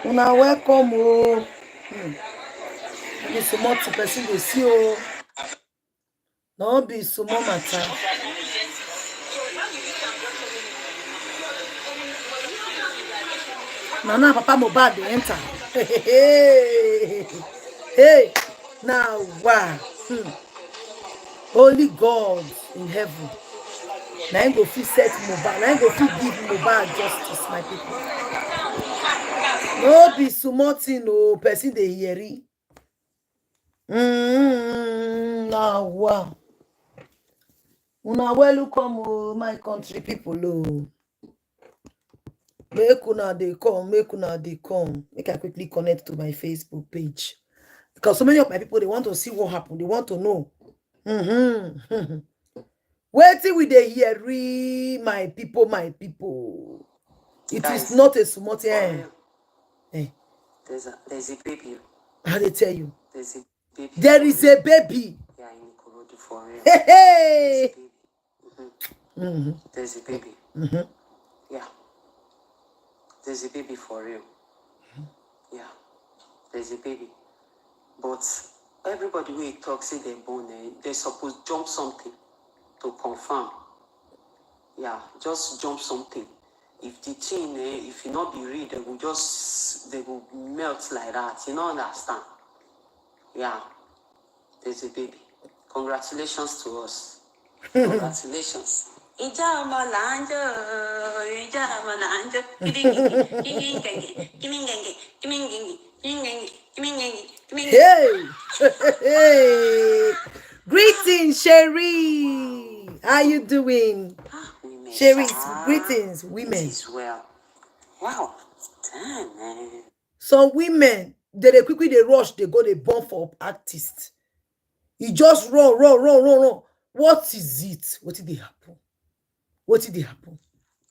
Una welcome, oh. Be so much person they see, oh. No be so much matter. Now, Papa Mohbad they enter. Hey, now wow. Holy God in heaven. Now I go fit set Mohbad. Now I go fit give Mohbad justice, my people. No be so much, no person they hear. Now wow. Una welcome, oh, my country people, oh. Make una they come, make una they come. Make I quickly connect to my Facebook page. Because so many of my people, they want to see what happened. They want to know. Wait till we they hear, my people, my people. It guys, is not a small thing. Hey. There's a baby. How they tell you? There's a baby. There is a baby. Yeah, in Ikorodu for real. Hey. There's a baby. Yeah. There's a baby for real. Yeah. There's a baby. But everybody will talk, say they're born, they're supposed to jump something to confirm. Yeah, just jump something. If the thing, if you not be real, they will melt like that. You don't understand? Yeah. There's a baby. Congratulations to us. Congratulations. Hey! Hey! Greetings, Sherry. How you doing? Sherry, greetings, women. Well. Wow. Damn, man. Some women, they quickly they rush, they go, they born for artists. You just run. What is it? What did they happen? What did they happen?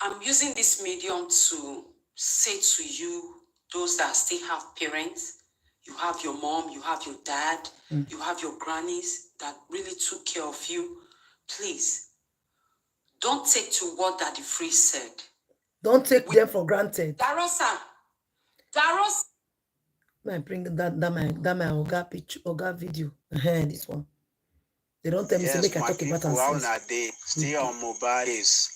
I'm using this medium to say to you, those that still have parents, you have your mom, you have your dad, you have your grannies that really took care of you. Please, don't take to what Daddy Free said. Don't take them for granted. Darosa. I bring that my Oga picture, Oga video. This one. They don't tell me to make I talk about ourselves. Still on mohbad is,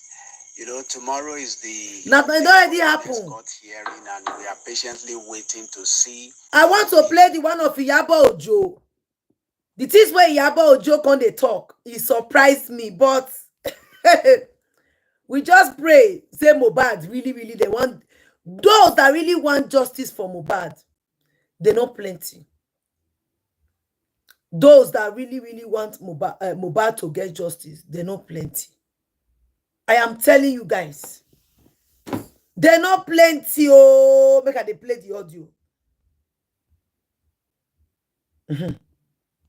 tomorrow is the. That already happened. Hearing, and we are patiently waiting to see. I want to play the one of Iyabo Ojo. The things where Iyabo Ojo can they talk. It surprised me, but we just pray. Say Mohbad really they want those that really want justice for Mohbad. They're not plenty. Those that really want Mohbad to get justice, they're not plenty. I am telling you guys, they're not plenty. Oh, make they play the audio.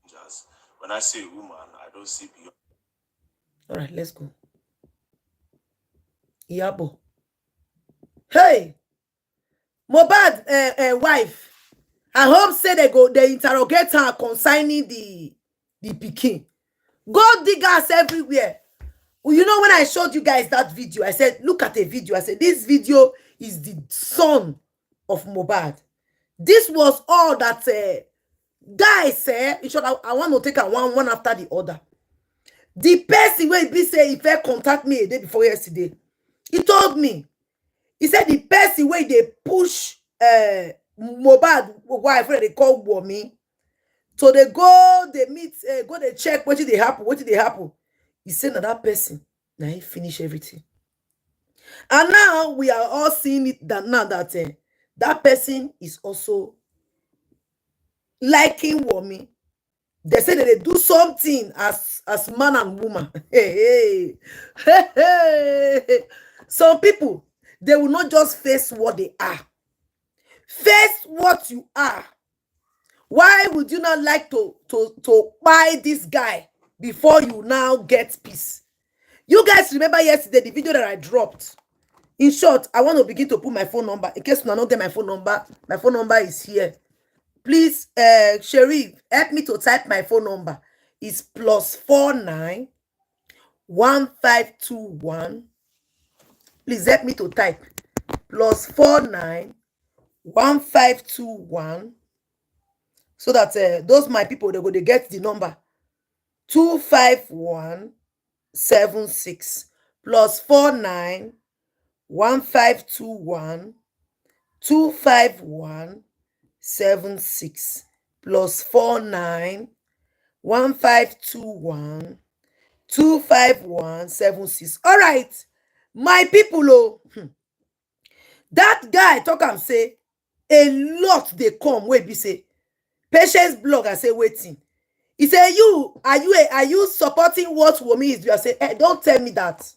Just when I say woman, I don't see beyond. All right, let's go. Iyabo. Hey, Mohbad wife. I hope say they interrogate her concerning the pikin. Gold diggers everywhere. You know, when I showed you guys that video, I said, look at the video. I said, this video is the son of Mohbad. This was all that guys said. In short, I want to take one after the other. The person when he say if they contact me a day before yesterday, he told me. He said the person where they push Mohbad wife where they call Wummi. So they go, they meet, go they check what did they happen. He said that person, now he finish everything. And now we are all seeing it that now that that person is also liking Wummi. They say that they do something as man and woman. Hey. Some people, they will not just face what they are. Face what you are. Why would you not like to buy this guy before you now get peace? You guys remember yesterday the video that I dropped. In short, I want to begin to put my phone number. In case you don't get my phone number is here. Please, Sherry, help me to type my phone number. It's +49 1521. Please help me to type +49 1521, so that those my people, they get the number 25176 plus 49 1521 25176 plus 49 1521 25176. All right, my people. Oh, that guy talk am say a lot they come wey be say Patience blog and say waiting. He say, are you supporting what Wummi is doing? I say, don't tell me that.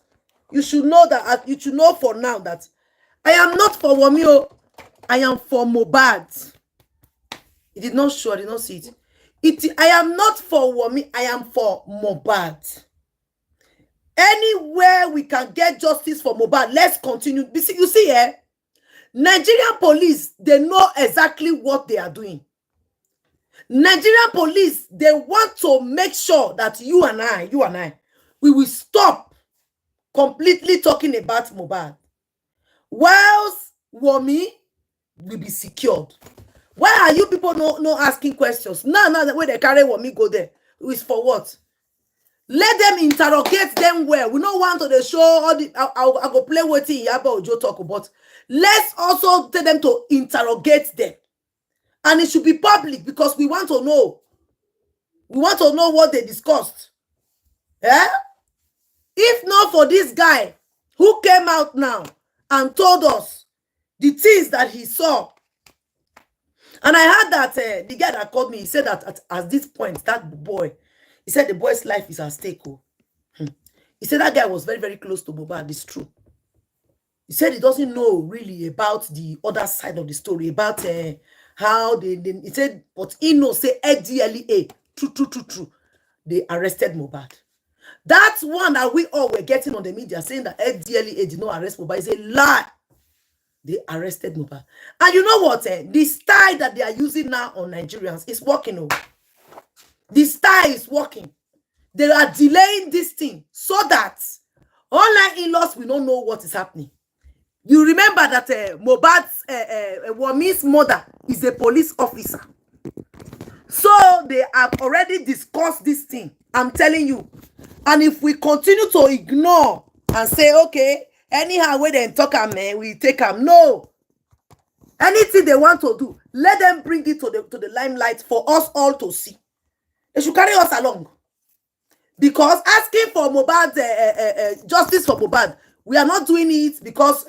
You should know that. You should know for now that I am not for Wummi. Oh, I am for mohbad. He did not show. I did not see it. I am not for Wummi. I am for mohbad. Anywhere we can get justice for mohbad, let's continue. You see, Nigerian police, they know exactly what they are doing. Nigerian police, they want to make sure that you and I, we will stop completely talking about mohbad, whilst Wummi will be secured. Why are you people no asking questions? Now the way they carry Wummi go there, is for what? Let them interrogate them well. We don't want to show all the I go play waiting Yaba Ojo talk about. Let's also tell them to interrogate them. And it should be public because we want to know. We want to know what they discussed. Eh? If not for this guy who came out now and told us the things that he saw. And I heard that the guy that called me, he said that at this point, that boy, he said the boy's life is at stake. Oh. He said that guy was very, very close to mohbad. It's true. He said he doesn't know really about the other side of the story, about how he said, but he knows, say, ADLEA, true, they arrested mohbad. That's one that we all were getting on the media saying that ADLEA did not arrest mohbad. It's a lie. They arrested mohbad. And you know what? The style that they are using now on Nigerians is working. Oh. The style is working. They are delaying this thing so that online in-laws will not know what is happening. You remember that mohbad's Wummi's mother is a police officer. So they have already discussed this thing. I'm telling you. And if we continue to ignore and say, okay, anyhow, when they talk, we take them. No. Anything they want to do, let them bring it to the limelight for us all to see. They should carry us along. Because asking for mohbad, justice for mohbad, we are not doing it because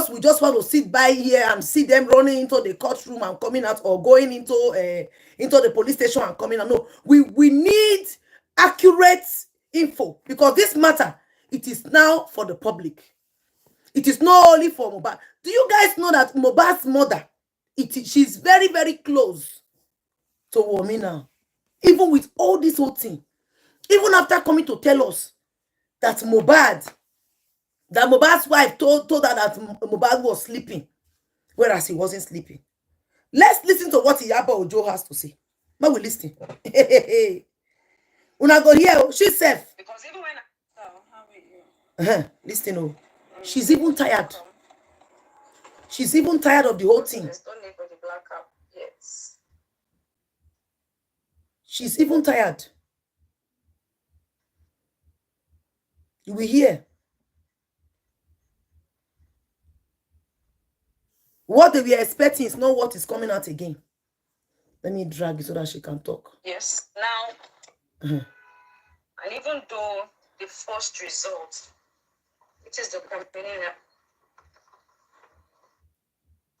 we just want to sit by here and see them running into the courtroom and coming out, or going into the police station and coming out. No, we need accurate info, because this matter, it is now for the public. It is not only for mohbad. Do you guys know that mohbad's mother, she's very, very close to Wummi now? Even with all this whole thing. Even after coming to tell us that mohbad's wife told her that mohbad was sleeping, whereas he wasn't sleeping. Let's listen to what Yaba Ojo has to say. But we listen. Una go here, she's safe. Because even when how are you? Listen, oh. She's even tired. She's even tired of the whole thing. Don't need for the black cap. Yes. She's even tired. You will hear. What they were expecting is not what is coming out again. Let me drag it so that she can talk. Yes. Now, and even though the first result, it is the company.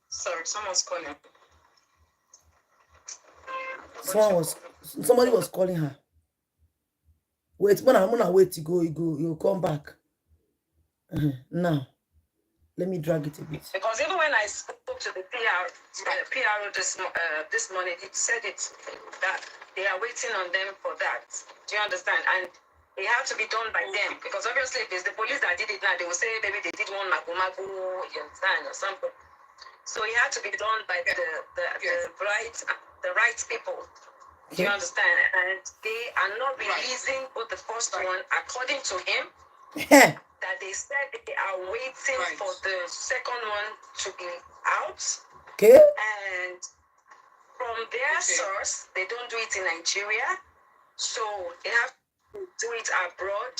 Sorry, someone's calling. Somebody was calling her. Wait, when I'm gonna wait to go, you'll come back. Now, let me drag it a bit. Because even when I spoke to the PRO this morning, it said it that they are waiting on them for that. Do you understand? And it had to be done by them, because obviously if it's the police that did it now, they will say maybe they did one magu, you understand, or something. So it had to be done by the right people. Do you understand? And they are not releasing both the first one, according to him. that they said they are waiting for the second one to be out. Okay. And from their source, they don't do it in Nigeria. So they have to do it abroad.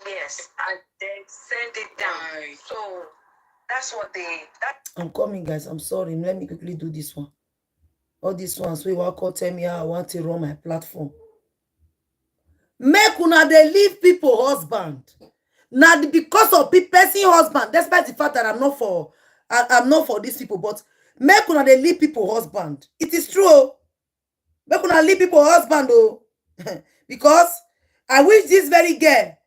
Yes. And then send it down. So that's what I'm coming, guys. I'm sorry. Let me quickly do this one. All these ones we will call tell me how I want to run my platform. Make una they leave people husband. Now because of person husband, despite the fact that I'm not for these people, but make una they leave people husband. It is true. Make una leave people husband though. Because I wish this very girl,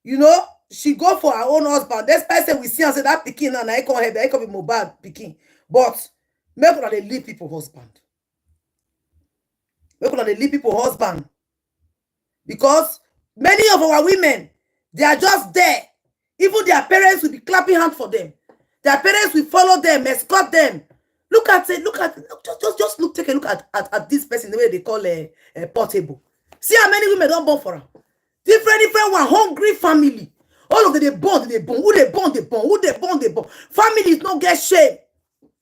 you know, she go for her own husband. This person we see and say that pikin and I can't have that can be mohbad pikin. But make una they leave people husband. Make una they leave people husband. Because many of our women, they are just there. Even their parents will be clapping hands for them. Their parents will follow them, escort them. Look at it. Just look. Take a look at this person, the way they call a Portable. See how many women don't born for her. Different one, hungry family. All of them they born. Who they born, they born. Who they born, they born. Families don't get shame.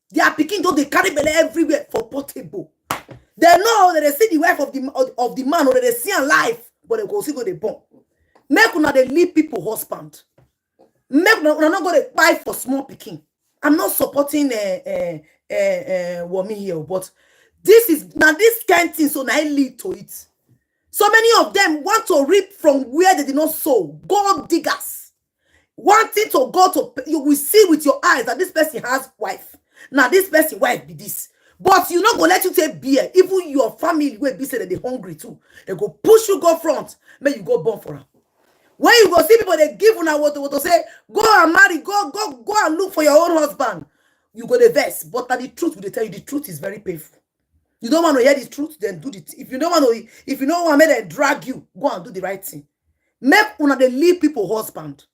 They are picking though they carry belly everywhere for Portable. They know that they see the wife of the man or they see her life, but they go see go they born. Make una they leave people husband. Make una not go to buy for small picking. I'm not supporting Wummi here, but this is now this kind of thing, so now I lead to it. So many of them want to reap from where they did not sow. Gold diggers. Wanting to go to, you will see with your eyes that this person has wife. Now this person wife be this. But you not gonna let you take beer. Even your family will be say that they're hungry too. They go push you, go front. May you go born for her. When you go see people, they give you what to say, go and marry, go and look for your own husband. You go the verse. But the truth, will they tell you the truth is very painful. You don't want to hear the truth, then do it. If you don't want to them drag you, go and do the right thing. Make una they leave people husband.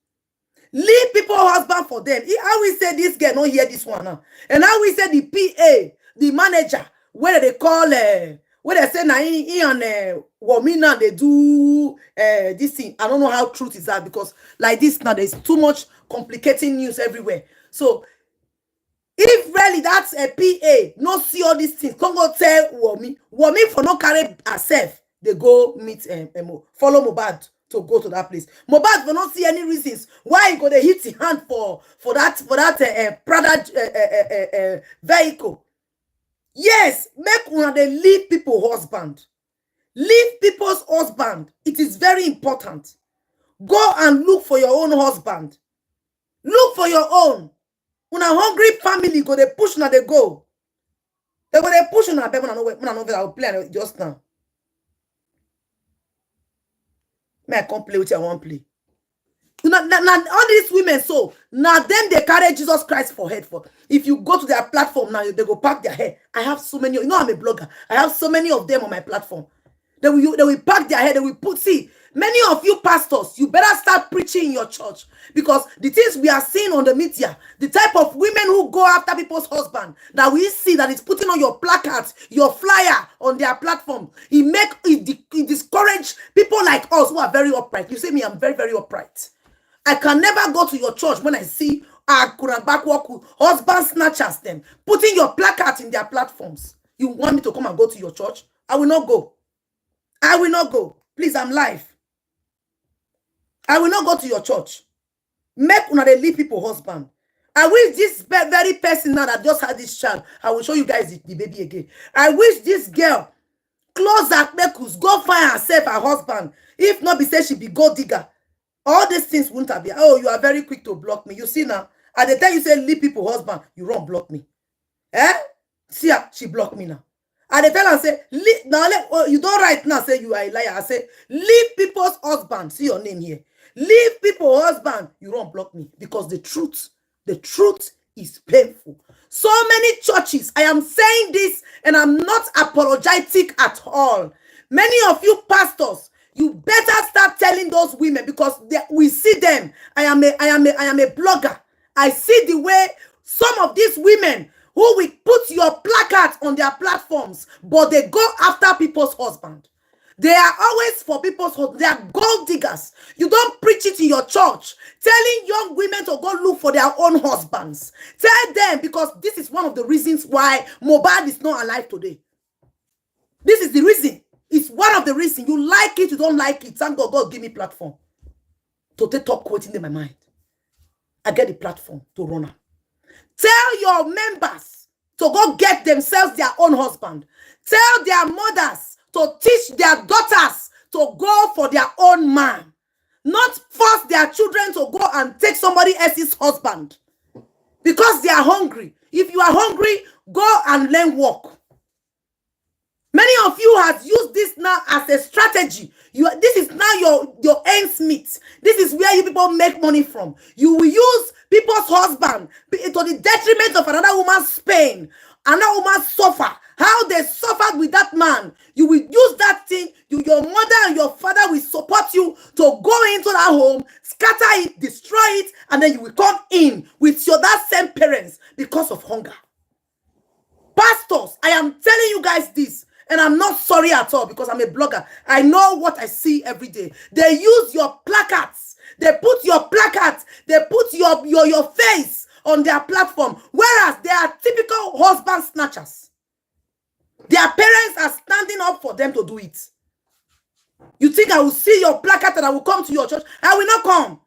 Leave people husband for them. How we say this girl not hear this one now. And how we say the PA, the manager, where they call where they say now he and Wummi now they do this thing. I don't know how truth is that, because like this now there's too much complicating news everywhere. So if really that's a PA, not see all these things, come go tell Wummi for not carry herself, they go meet follow mohbad to go to that place. Mohbad will not see any reasons why he go to hit his hand for that Prada vehicle. Yes, make una they leave people husband. Leave people's husband. It is very important. Go and look for your own husband. Look for your own. Una hungry family go they push na they go. They go they push na be una no I will play just now. May I come play with you? I won't play. Now, all these women, so now them they carry Jesus Christ for head for. If you go to their platform now, they go pack their hair. I have so many. You know I'm a blogger. I have so many of them on my platform. They will pack their hair. They will put. See, many of you pastors, you better start preaching in your church, because the things we are seeing on the media, the type of women who go after people's husband, that we see that is putting on your placards, your flyer on their platform. It discourage people like us who are very upright. You say me, I'm very, very upright. I can never go to your church when I see husband snatchers them putting your placards in their platforms. You want me to come and go to your church? I will not go. I will not go. Please, I'm live. I will not go to your church. Make una they leave people husband. I wish this very person now that just had this child, I will show you guys the baby again. I wish this girl close her knuckles, go find herself a husband. If not, be say she be gold digger. All these things wouldn't have been. Oh, you are very quick to block me. You see now, at the time you say leave people husband, you run block me. See her, she blocked me now. At the time I say, now you don't write now, say you are a liar. I say, leave people's husband. See your name here. Leave people's husband. You don't block me, because the truth is painful. So many churches, I am saying this and I'm not apologetic at all. Many of you pastors, you better start telling those women, because we see them. I am a blogger. I see the way some of these women who will put your placards on their platforms, but they go after people's husband. They are always for people's husbands. They are gold diggers. You don't preach it in your church, telling young women to go look for their own husbands. Tell them, because this is one of the reasons why mohbad is not alive today. This is the reason. It's one of the reasons. You like it, you don't like it. Thank God, God give me platform to talk what's in my mind. I get the platform to run up. Tell your members to go get themselves their own husband. Tell their mothers to teach their daughters to go for their own man. Not force their children to go and take somebody else's husband because they are hungry. If you are hungry, go and learn work. Many of you have used this now as a strategy. This is now your ends meet. This is where you people make money from. You will use people's husband to the detriment of another woman's pain. Another woman suffer. How they suffered with that man. You will use that thing. Your mother and your father will support you to go into that home, scatter it, destroy it, and then you will come in with that same parents because of hunger. Pastors, I am telling you guys this. And I'm not sorry at all because I'm a blogger. I know what I see every day. They use your placards. They put your placards. They put your face on their platform. Whereas they are typical husband snatchers. Their parents are standing up for them to do it. You think I will see your placard and I will come to your church? I will not come.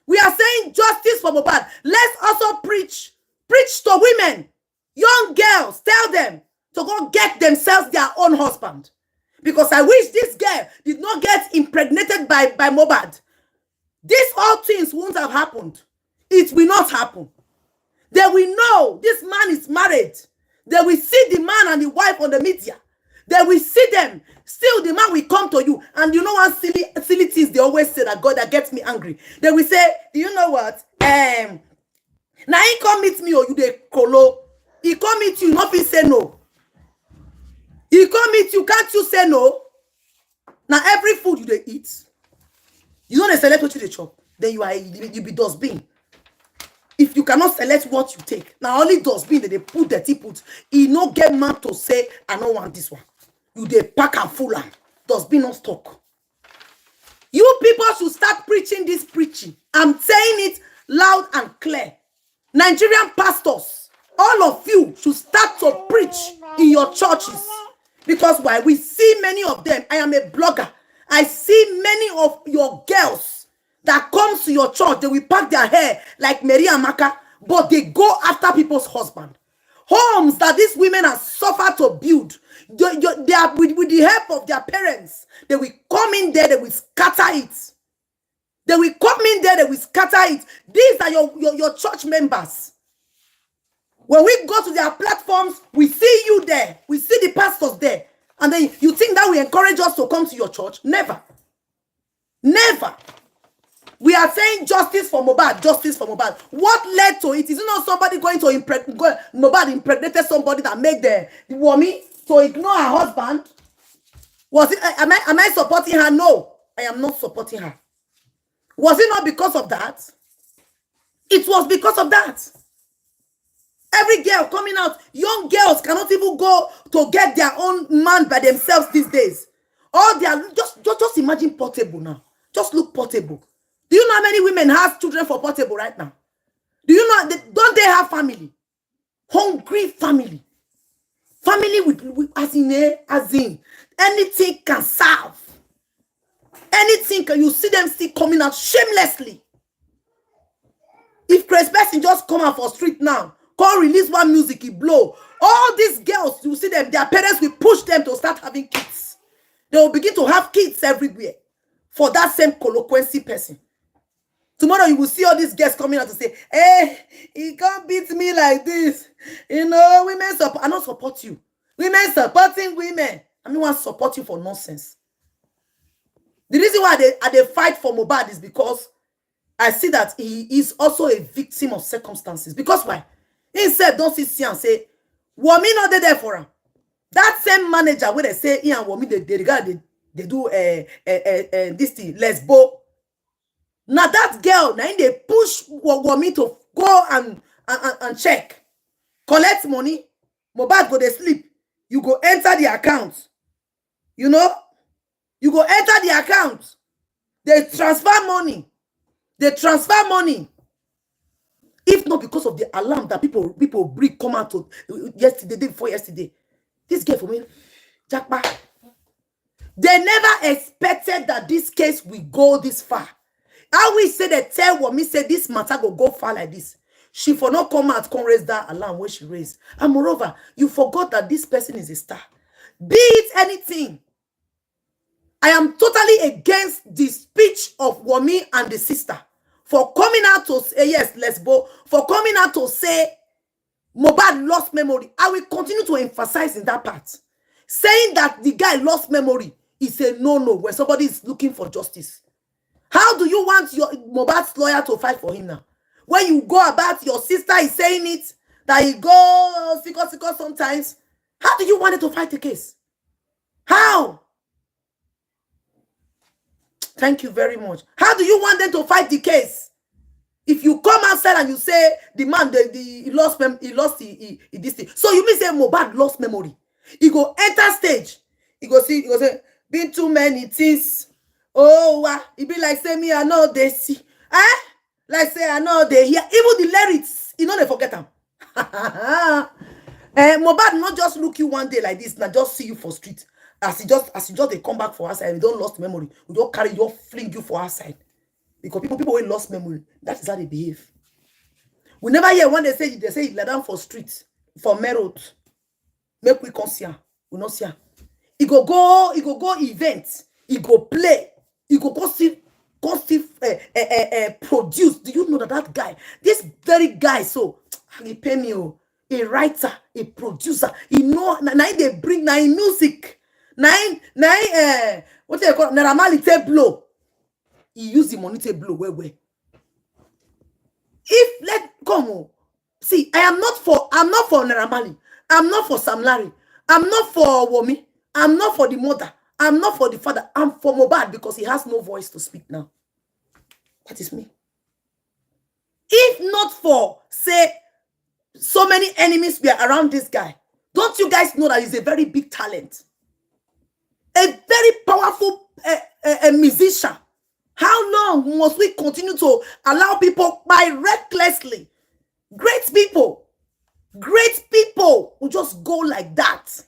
We are saying justice for mohbad. Let's also preach to women, young girls. Tell them to go get themselves their own husband. Because I wish this girl did not get impregnated by mohbad. These all things won't have happened. It will not happen. They will know this man is married. They will see the man and the wife on the media. They will see them. Still, the man will come to you. And you know one silly things they always say that God that gets me angry. They will say, do you know what? Now he come meet me or you dey kolo. He come meet you, nothing say no. He come meet you, can't you say no? Now every food you dey eat, you don't select what you dey chop. Then you be dustbin. If you cannot select what you take, now only dustbin that they put dirty put. He no get man to say I don't want this one. You dey pack and full and dustbin not stock. You people should start preaching this preaching. I'm saying it loud and clear. Nigerian pastors, all of you should start to preach in your churches. Because why? We see many of them. I am a blogger. I see many of your girls that comes to your church. They will pack their hair like Mary and Maka, but they go after people's husband. Homes that these women have suffered to build. They are with the help of their parents. They will come in there. They will scatter it. They will come in there. They will scatter it. These are your church members. When we go to their platforms, we see you there. We see the pastors there. And then you think that will encourage us to come to your church? Never. Never. We are saying justice for mohbad, justice for mohbad. What led to it? Is it not somebody going to mohbad impregnated somebody that made the Wummi to ignore her husband? Was it? Am I supporting her? No, I am not supporting her. Was it not because of that? It was because of that. Every girl coming out, young girls cannot even go to get their own man by themselves these days. All they are just imagine Portable now. Just look Portable. Do you know how many women have children for Portable right now? Do you know? Don't they have family? Hungry family. Family with as in anything can serve. Anything can, you see them still coming out shamelessly. If Chris Person just come out for street now, call release one music, he blow. All these girls, you see them, their parents will push them to start having kids. They will begin to have kids everywhere for that same colloquency person. Tomorrow you will see all these girls coming out to say, hey, he can't beat me like this. You know, women support. I don't support you. Women supporting women. I mean, want to support you for nonsense. The reason why they fight for mohbad is because I see that he is also a victim of circumstances. Because why? He said, don't see and say, Wummi not there for him. That same manager where they say, he and Wummi, they regard, they do this thing, lesbo. Now that girl, now they push Wummi to go and check. Collect money. mohbad go they sleep. You go enter the account. You know? You go enter the account. They transfer money. They transfer money. If not because of the alarm that people bring come out to yesterday, day before yesterday. This girl for me, Jackpa. They never expected that this case will go this far. How we say they tell Wummi say this matter go far like this. She for not come out, come raise that alarm where she raised. And moreover, you forgot that this person is a star. Be it anything. I am totally against the speech of Wummi and the sister for coming out to say, yes, lesbo, for coming out to say mohbad lost memory. I will continue to emphasize in that part. Saying that the guy lost memory is a no-no when somebody is looking for justice. How do you want your mohbad's lawyer to fight for him now? When you go about, your sister is saying it, that he go sicko sometimes. How do you want it to fight the case? How? Thank you very much. How do you want them to fight the case? If you come outside and you say the man, he lost this thing. So you mean say mohbad lost memory? He go enter stage. He go say, been too many things. Oh, wow. He be like, say me, I know they see. Eh? Like say, I know they hear. Even the lyrics, you know they forget them. mohbad not just look you one day like this, now just see you for street. As you just they come back for outside, we don't lost memory. We don't carry you, fling you for outside. Because people will lost memory. That is how they behave. We never hear when they say he lay down for street, for merit. Make we come see her. We not see her. He go events. He go play. He go produce. Do you know that guy, this very guy, so he pay me, a writer, a producer. He know now they bring now music. Now what they call Naramali blow. He use the money to blow where. If let come on. See, I'm not for Naramali. I'm not for Sam Larry. I'm not for Wummi. I'm not for the mother. I'm not for the father. I'm for mohbad because he has no voice to speak now. That is me. If not for, say, so many enemies were around this guy, don't you guys know that he's a very big talent? A very powerful musician. How long must we continue to allow people buy recklessly? Great people will just go like that.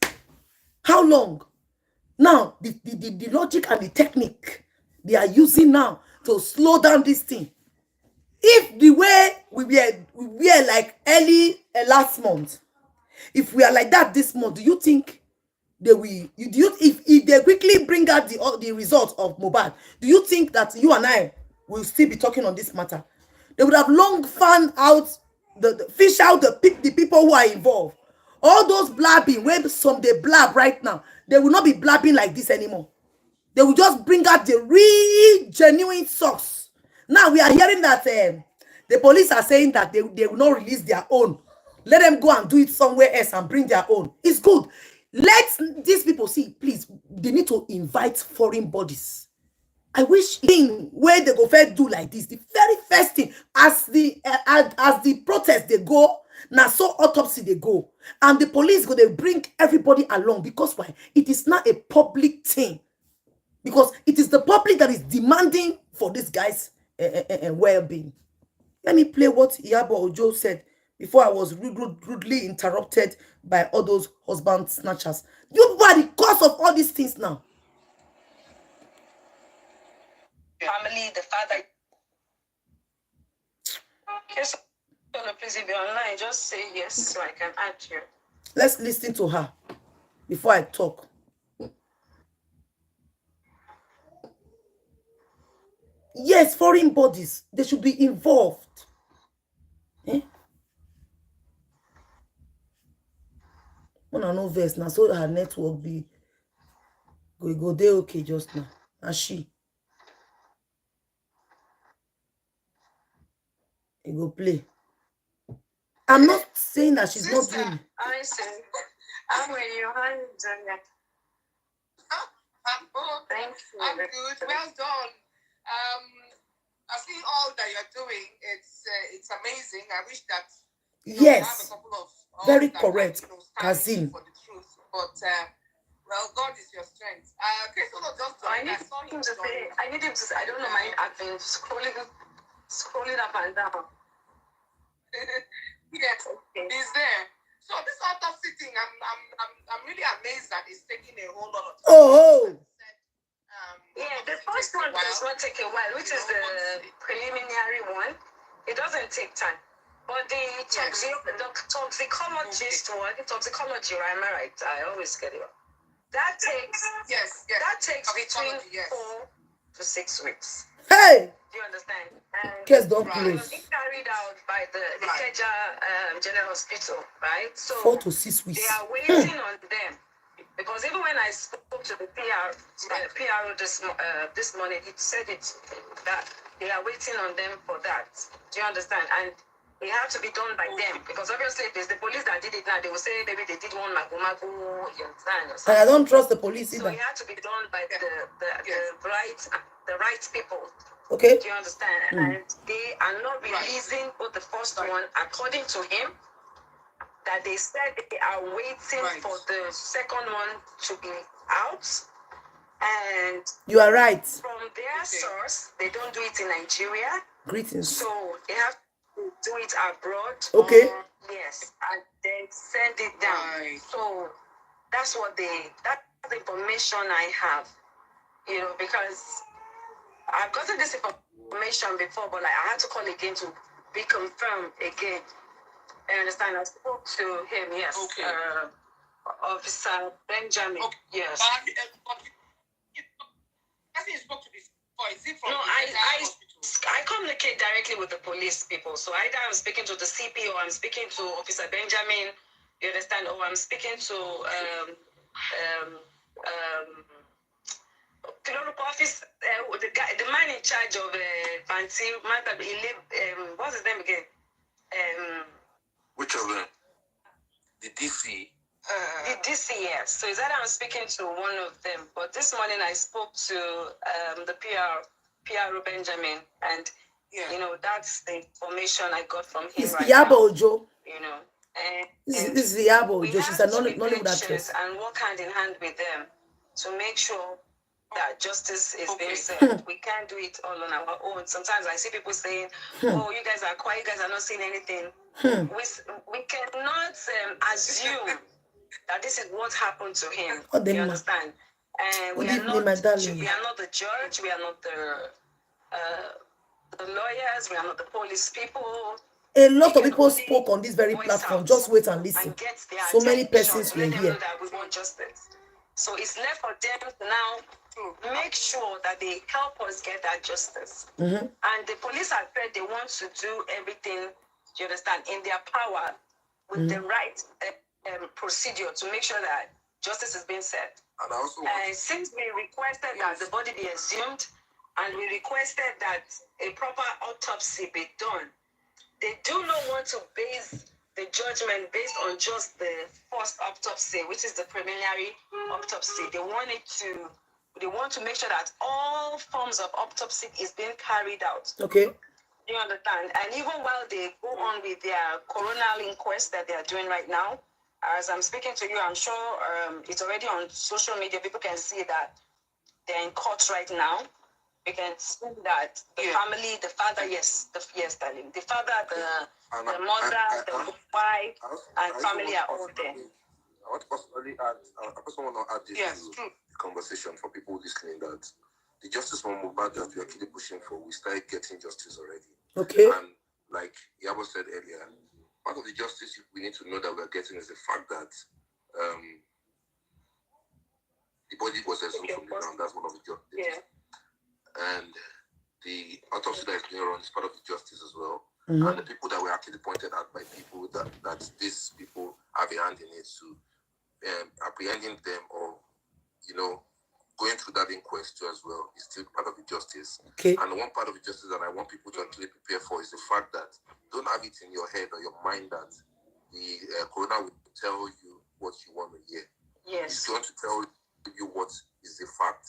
How long? Now, the logic and the technique they are using now to slow down this thing. If the way we were like early last month, if we are like that this month, do you think they will? If they quickly bring out the results of mohbad, do you think that you and I will still be talking on this matter? They would have long found out fish out the people who are involved. All those blabbing, where some they blab right now, they will not be blabbing like this anymore. They will just bring out the real genuine source. Now we are hearing that the police are saying that they will not release their own. Let them go and do it somewhere else and bring their own. It's good. Let these people see, please, they need to invite foreign bodies. I wish thing where they go first do like this. The very first thing, as the protest they go, now so autopsy they go. And the police go, they bring everybody along. Because why? It is not a public thing. Because it is the public that is demanding for this guy's well-being. Let me play what Iyabo Ojo said before I was rudely interrupted by all those husband snatchers. You are the cause of all these things now. Family, the father. Yes, please, if you're online, just say yes so I can add you. Let's listen to her before I talk. Yes, foreign bodies, they should be involved. When I know verse now, so her network be go there okay just now. And she go play. I'm not saying that she's not doing it. I say, how are you? How are you doing? I'm good. Thank you. I'm good. Well done. I've seen all that you're doing. It's amazing. I wish that yes, have a couple of very correct, Kazim. For the truth, but Well, God is your strength. Crystal just I joined. need I saw him him to say. join. I need him to say. I don't know. I've been scrolling up and down. Yes, Okay. he's there. So this autopsy thing, I'm really amazed that it's taking a whole lot of time. Oh, Yeah, the first one does not take a while, which is the preliminary one. It doesn't take time. But the toxicologist one, toxicology, am I right? I always get it wrong. That takes between 4 to 6 weeks. hey, Do you understand? And case don't it close. was carried out by the Keja General Hospital, right? So 4 to 6 weeks. they are waiting on them. Because even when I spoke to the PRO this morning, he said it that they are waiting on them for that. Do you understand? And it had to be done by them, because obviously if it's the police that did it now, they will say maybe they did one mago, you understand? And I don't trust the police So either. it had to be done by the right people. Okay. Do you understand? And they are not releasing the first one, according to him, that they said they are waiting for the second one to be out. And you are right. From their source, they don't do it in Nigeria. Greetings. So they have to do it abroad. Okay. Yes, and then send it down. So that's the information I have. Because I've gotten this information before, but I had to call again to be confirmed again. I understand. I spoke to him, yes. Okay. Officer Benjamin. Okay. Yes. You spoke to this before. Is it from I communicate directly with the police people. So either I'm speaking to the CP or I'm speaking to Officer Benjamin, you understand, or I'm speaking to office, the man in charge of Fancy, what's his name again? Which of them? The DC. The DC, yes. So is that I'm speaking to one of them. But this morning I spoke to the PRO Benjamin, and that's the information I got from him. It's right Iyabo now. Ojo. And this is Iyabo Ojo. She's a Nollywood actress. And work hand in hand with them to make sure that justice is being served. We can't do it all on our own. Sometimes I see people saying, "Oh, you guys are quiet. You guys are not seeing anything." We cannot assume that this is what happened to him. You understand? And we are not the judge. We are not the lawyers. We are not the police people. A lot of people spoke on this very platform. Just wait and listen. So many persons were here. That we want justice. So it's left for them now to make sure that they help us get that justice. And the police have said they want to do everything, you understand, in their power with the right procedure to make sure that justice is being served. And also, since we requested that the body be exhumed, and we requested that a proper autopsy be done, they do not want to base the judgment based on just the first autopsy, which is the preliminary autopsy. They want to make sure that all forms of autopsy is being carried out. Okay. You understand? And even while they go on with their coronal inquest that they are doing right now, as I'm speaking to you, I'm sure it's already on social media. People can see that they're in court right now. We can see that the family, the father, darling, the father, the mother, the wife, and family are all there. I want to personally add, I personally want to add this to the conversation for people listening, that the justice for mohbad that we are actually pushing for, we started getting justice already. Okay. And like Iyabo said earlier, part of the justice we need to know that we are getting is the fact that the body was exhumed from the ground. That's one of the justice. Yeah. And the autopsy that is being run is part of the justice as well. And the people that were actually pointed out by people that these people have a hand in it, to apprehending them or, going through that inquest too as well is still part of the justice. Okay. And one part of the justice that I want people to actually prepare for is the fact that don't have it in your head or your mind that the coroner will tell you what you want to hear. Yes. He's going to tell you what is the fact.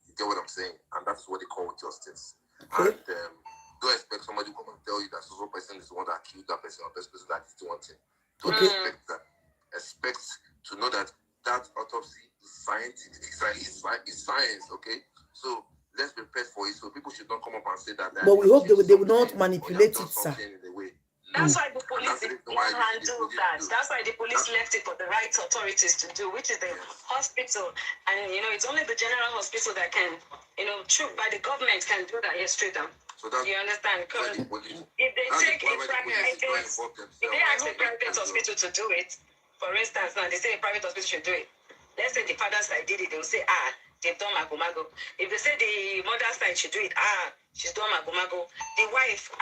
You get what I'm saying? And that's what they call justice. Okay. And don't expect somebody to come and tell you that so person is the one that killed that person or this person that did one thing. Don't expect that. Expect to know that autopsy is signed it's science, okay? So let's be prepared for it. So people should not come up and say that. But we hope they will not manipulate it, sir. That's why the police didn't handle that. That's why the police left it for the right authorities to do, which is the hospital. And, it's only the general hospital that can, troop by the government can do that. Yes, straight down. So you understand? Because if they take a private, if they ask a private hospital to do it, for instance, now they say a private hospital should do it. Let's say the father's side did it, they will say, they've done mago. If they say the mother's side should do it, she's done mago. The wife,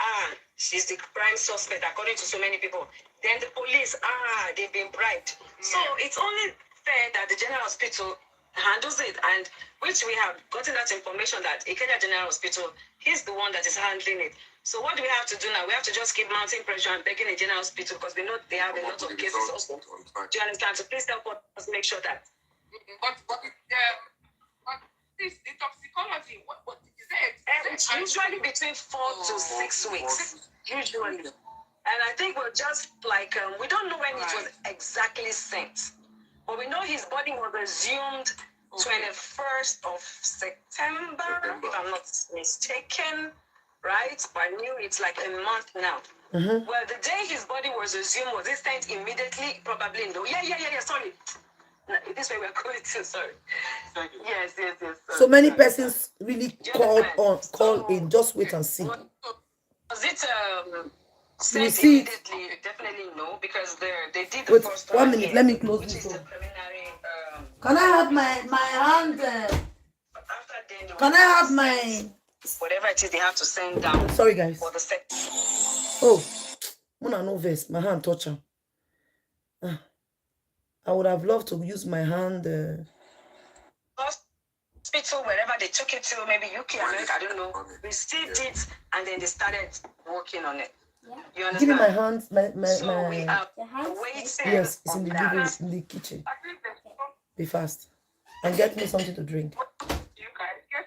she's the prime suspect according to so many people. Then the police, they've been bribed. So it's only fair that the general hospital handles it, and which we have gotten that information that Ikeja General Hospital, he's the one that is handling it. So what do we have to do now? We have to just keep mounting pressure and begging the general hospital because we know they have a lot of cases also. Do you understand? So please help us make sure that. But the toxicology, what is it? It's usually between 4 to 6 weeks, usually. And I think we're just like, we don't know when it was exactly sent. But we know his body was resumed 21st of September, if I'm not mistaken, right? But I knew it's like a month now. Well, the day his body was resumed, was it sent immediately? Probably no. Yeah, sorry. This way we're going to, sorry. Yes. So many persons really call in. Just wait and see. Was it sent immediately? Definitely no, because they did the first 1 minute. Let me close this door. Can I have my hand? Can I have my whatever it is they have to send down? Sorry, guys. For the Mona no vest. My hand touch him. I would have loved to use my hand. Hospital, wherever they took it to, maybe UK, America, I don't know, received it, and then they started working on it. You understand? Give me my hands. We are waiting. Yes, it's in the living room, in the kitchen. Be fast. And get me something to drink. You guys,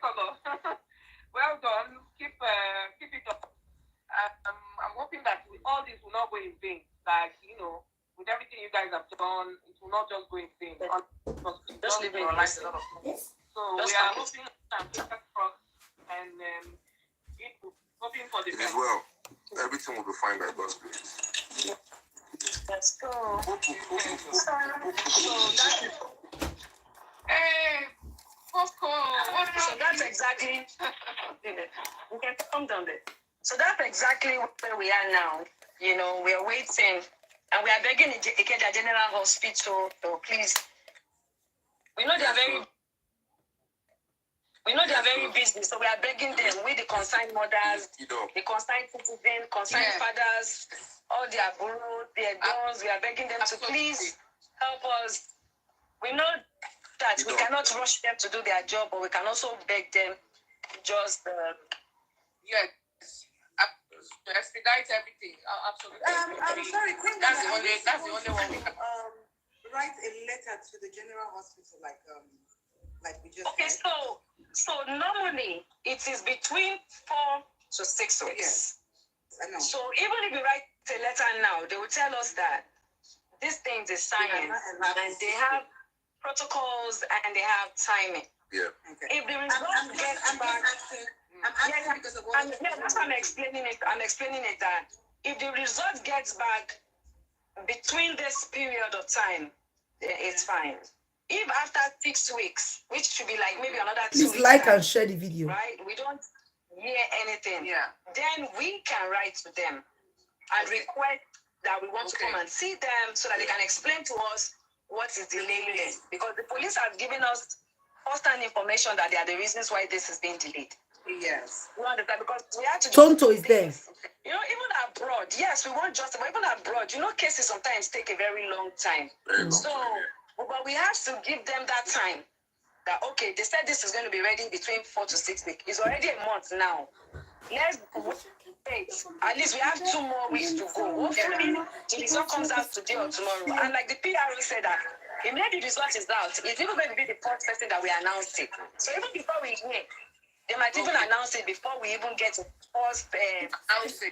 well done. Keep it up. I'm hoping that all this will not go in vain. Like, with everything you guys have done, it will not just go in vain. Just leave it for life. Yes. So we are hoping and hoping for the best. Well, everything will be fine by God's grace. Let's go. Hey, Coco, so that's exactly. We can come down there. So that's exactly where we are now. We are waiting, and we are begging Ikeja General Hospital to please. We know they are very busy, so we are begging them, with the concerned mothers, the concerned citizens, concerned fathers, all their borrowed, their dons. We are begging them to please help us. We know that we cannot rush them to do their job, but we can also beg them just. Yes. To expedite everything. Absolutely. I'm sorry, that's the only one we can. Write a letter to the general hospital, like we just. Okay, so normally it is between 4 to 6 weeks. Yes, I know. So even if you write a letter now, they will tell us that these things is science, and they have protocols and they have timing. Yeah. Okay. If the result gets back. I'm asking because of what that's why I'm explaining it. I'm explaining it that if the result gets back between this period of time, it's fine. If after 6 weeks, which should be like maybe another 2 weeks, please like and share the video. Right? We don't hear anything. Yeah. Then we can write to them and request that we want to come and see them so that they can explain to us what is delaying it. Because the police have given us first-hand information that they are the reasons why this is being delayed. Yes. You understand? Because we have to. Tonto is there. Even abroad, yes, we want justice, but even abroad, cases sometimes take a very long time. But we have to give them that time. That okay, they said this is going to be ready between 4 to 6 weeks. It's already a month now. Let's wait. At least we have 2 more weeks to go. Hopefully, the result comes out today or tomorrow. And like the PRO said that, if maybe the result is out, it's even going to be the first person that we announce it. So even before we hear, they might even announce it before we even get first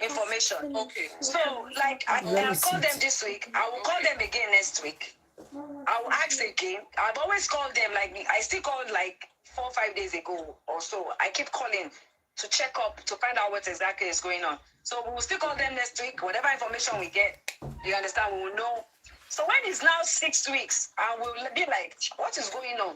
information. Okay. So, like, I'll call them this week. I will call them again next week. I will ask again. I've always called them, like, I still call, like, 4 or 5 days ago or so. I keep calling to check up to find out what exactly is going on. So we will still call them next week. Whatever information we get, you understand, we will know. So when it's now 6 weeks, and we'll be like, what is going on?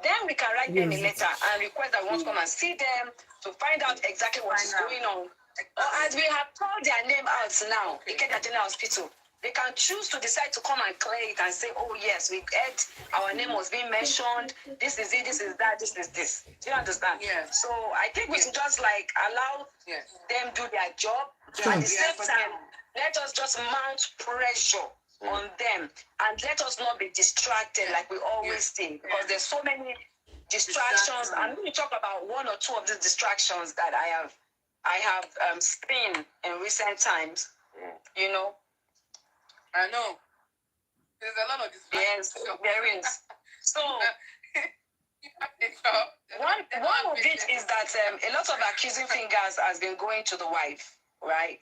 Then we can write them a letter and request that we want to come and see them to find out exactly what is going on. Or as we have called their name out now, Ikeda General Hospital, they can choose to decide to come and clear it and say, oh yes, we heard our name was being mentioned. This is it, this is that, this is this. Do you understand? Yeah. So I think we should just like allow them do their job. Sure. At the same time, let us just mount pressure on them and let us not be distracted like we always think, because there's so many distractions. I'm going to talk about one or two of the distractions that I have seen in recent times. You know. I know. There's a lot of this. Yes, there is. So one of it is that a lot of accusing fingers has been going to the wife, right?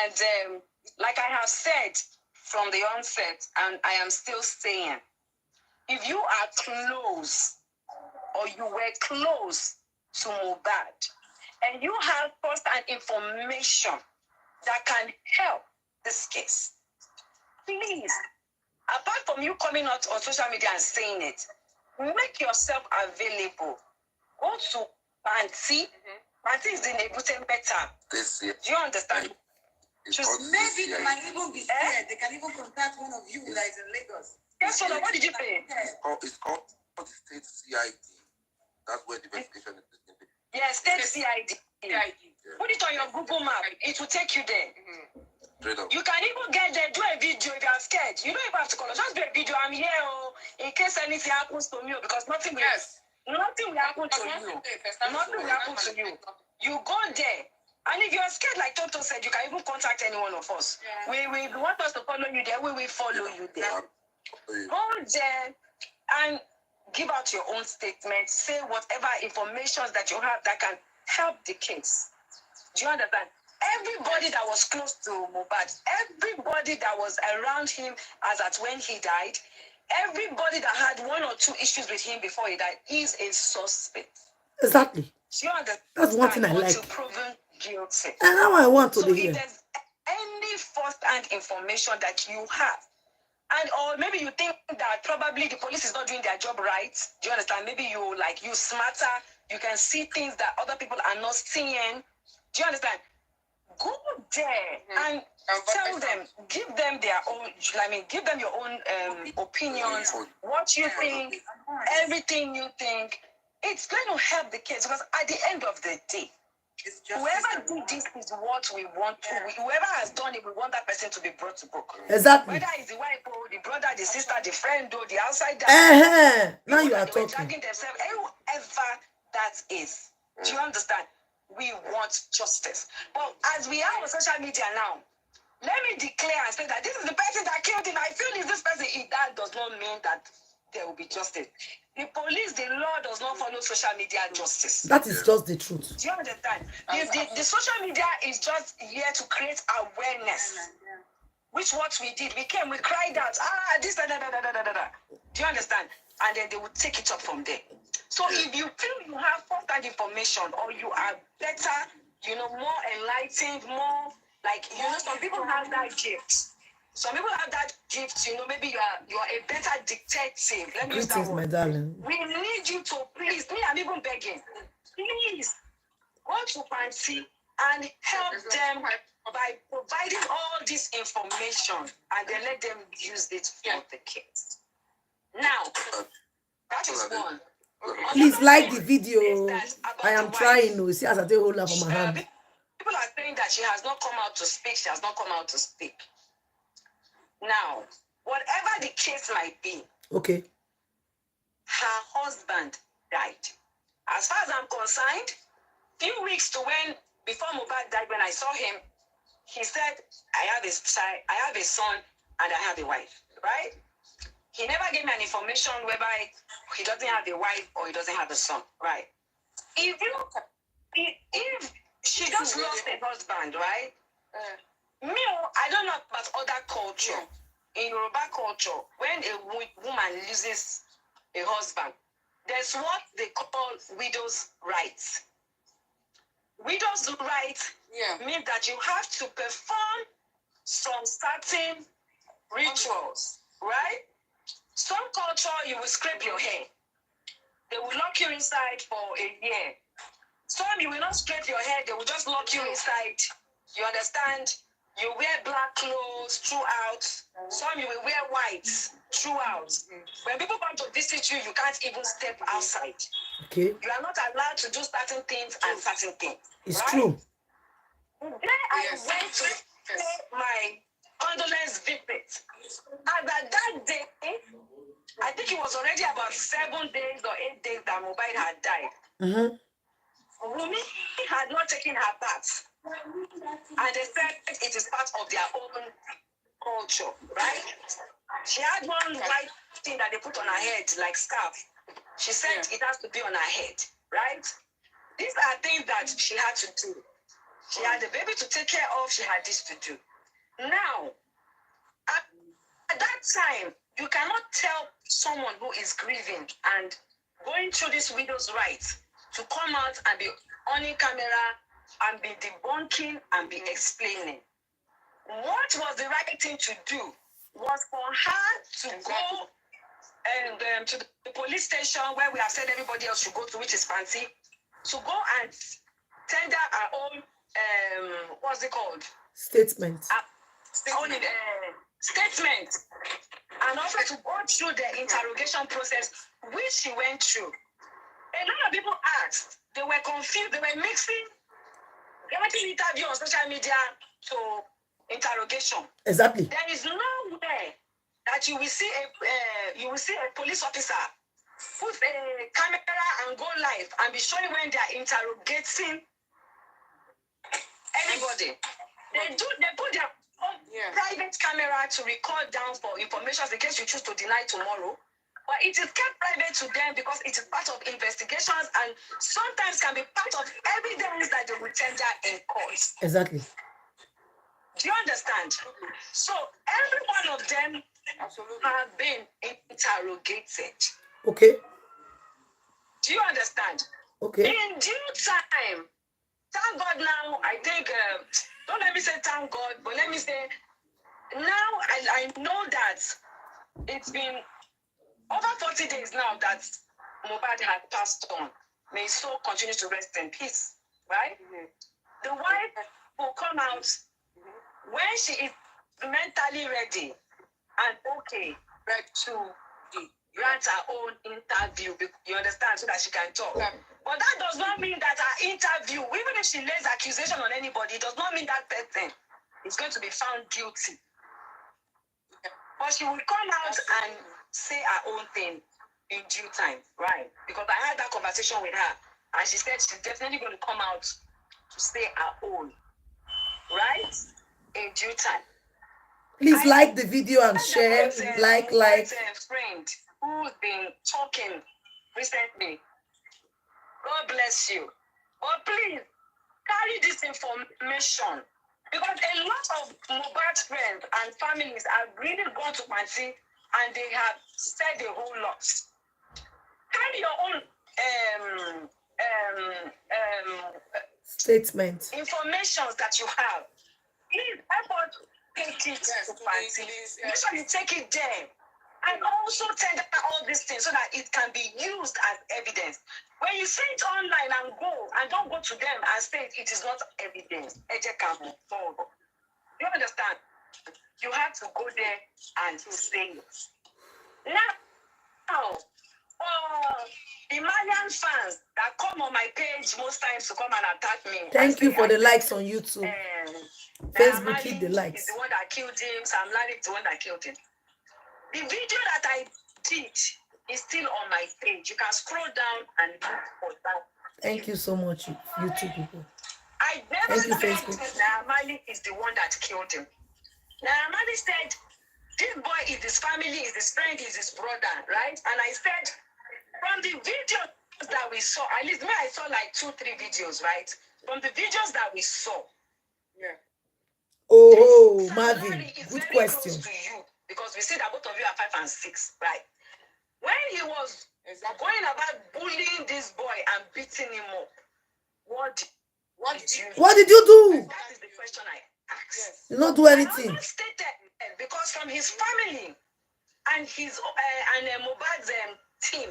And like I have said from the onset, and I am still saying, if you are close or you were close to Mohbad and you have first-hand information that can help this case, please, apart from you coming out on social media and saying it, make yourself available. Go to Panti. Panti is in Ebute better. Do you understand? Maybe they might even be scared. They can even contact one of you that is in Lagos. Yes, so what did you pay? It's called the state CID. That's where the investigation is. Yes, state CID. Put it on your Google map. It will take you there. You can even get there, do a video if you are scared. You don't even have to call us. Just do a video. I'm here, in case anything happens to me, because nothing will happen to you. Nothing will happen to you. You go there. And if you're scared, like Toto said, you can even contact any one of us. We want us to follow you there. We will follow you there. Go there and give out your own statement. Say whatever information that you have that can help the case. Do you understand? Everybody that was close to Mohbad, everybody that was around him as at when he died, everybody that had one or two issues with him before he died is a suspect. Exactly. Do you understand? That's one thing I like. Until proven guilty. And now I want to So hear. if there's any first-hand information that you have, and or maybe you think that probably the police is not doing their job right, do you understand? Maybe you smarter, you can see things that other people are not seeing. Do you understand? Go there and tell them, give them their own, give them your own opinions, what you think, everything you think. It's going to help the case, because at the end of the day, whoever did this is what we want to. Whoever has done it, we want that person to be brought to book. Exactly. Whether it's the wife or the brother, the sister, the friend, or the outsider. Now you are talking. Dragging themselves, whoever that is. Do you understand? We want justice. But as we are on social media now, let me declare and say that this is the person that killed him. I feel it's this person. That does not mean that there will be justice. The police, the law does not follow social media justice. That is just the truth. Do you understand? The social media is just here to create awareness. Which what we did. We came, we cried out, this, da. Do you understand? And then they would take it up from there. So if you feel you have first-hand information, or you are better, more enlightened, more some people have that gift. Some people have that gift, maybe you are a better detective. Let me use that Greetings, word. my darling. We need you to please, I'm even begging, please go to Panti and help them by providing all this information, and then let them use it for the kids. Now, that is one. Please like the video. I am trying to see as I take hold of my hand. People are saying that she has not come out to speak. She has not come out to speak. Now, whatever the case might be, okay, her husband died. As far as I'm concerned, few weeks to before Mohbad died, when I saw him, he said, I have a child, I have a son, and I have a wife, right? He never gave me an information whereby he doesn't have a wife or he doesn't have a son, right? If she just lost a husband, right? I don't know about other culture. In Yoruba culture, when a woman loses a husband, there's what they call widows' rights. Widows' rights mean that you have to perform some certain rituals, right? Some culture, you will scrape your hair. They will lock you inside for a year. Some, you will not scrape your hair. They will just lock you inside. You understand? You wear black clothes throughout. Some, you will wear white throughout. When people come to visit you, you can't even step outside. Okay. You are not allowed to do certain things and certain things. It's right? true. Then I went to pay my condolence visit. And at that day, I think it was already about 7 days or 8 days that Mohbad had died. Mm-hmm. Wummi had not taken her bath. And they said it is part of their own culture, right? She had one white thing that they put on her head, like scarf. She said it has to be on her head, right? These are things that she had to do. She had a baby to take care of. She had this to do. Now, at that time, you cannot tell someone who is grieving and going through this widow's rights to come out and be on camera and be debunking and be explaining. What was the right thing to do was for her to go and to the police station where we have said everybody else should go to, which is Fancy, to go and tender our own what's it called? Statement. Statement. And also to go through the interrogation process, which she went through. A lot of people asked, they were confused, they were mixing getting interview on social media to interrogation. Exactly. There is no way that you will see a police officer put a camera and go live and be showing when they are interrogating anybody. They put their own private camera to record down for information in case you choose to deny tomorrow. But it is kept private to them because it is part of investigations and sometimes can be part of evidence that they will tender in court. Exactly. Do you understand? So every one of them have been interrogated. Okay. Do you understand? Okay. In due time, thank God now, I think, don't let me say thank God, but let me say, now I know that it's been over 40 days now that Mohbad had passed on. May his soul continue to rest in peace, right? Mm-hmm. The wife will come out when she is mentally ready and okay to grant her own interview. You understand? So that she can talk. Yeah. But that does not mean that her interview, even if she lays accusation on anybody, it does not mean that person is going to be found guilty. But she will come out and say her own thing in due time, right? Because I had that conversation with her, and she said she's definitely going to come out to say her own, right? In due time. Please like the video and share. Like. A friend who's been talking recently. God bless you. But please carry this information. Because a lot of Mohbad's friends and families have really gone to Fancy and they have said a whole lot. Carry your own statement. Information that you have. Please help us take it to Fancy. Make sure you take it there. And also tender all these things so that it can be used as evidence. When you say it online and don't go to them and say it is not evidence. You understand? You have to go there and say it. Now, the Malian fans that come on my page most times to come and attack me. Thank you for the likes on YouTube. Facebook, hit the likes. Is the one that killed him. Sam Larry is the one that killed him. The video that I did is still on my page. You can scroll down and look for that. Thank you so much, YouTube people. I never said Naamali is the one that killed him. Naamali said, this boy is his family, is his friend, is his brother, right? And I said, from the videos that we saw, at least me, I saw like 2-3 videos, right? From the videos that we saw. Yeah. Oh, Marvin, good question. Close to you because we see that both of you are 5 and 6, right? When he was going about bullying this boy and beating him up, what did you do? What did you do? That is the question I asked. Yes. You not do anything. I also stated because from his family and his mohbad's team,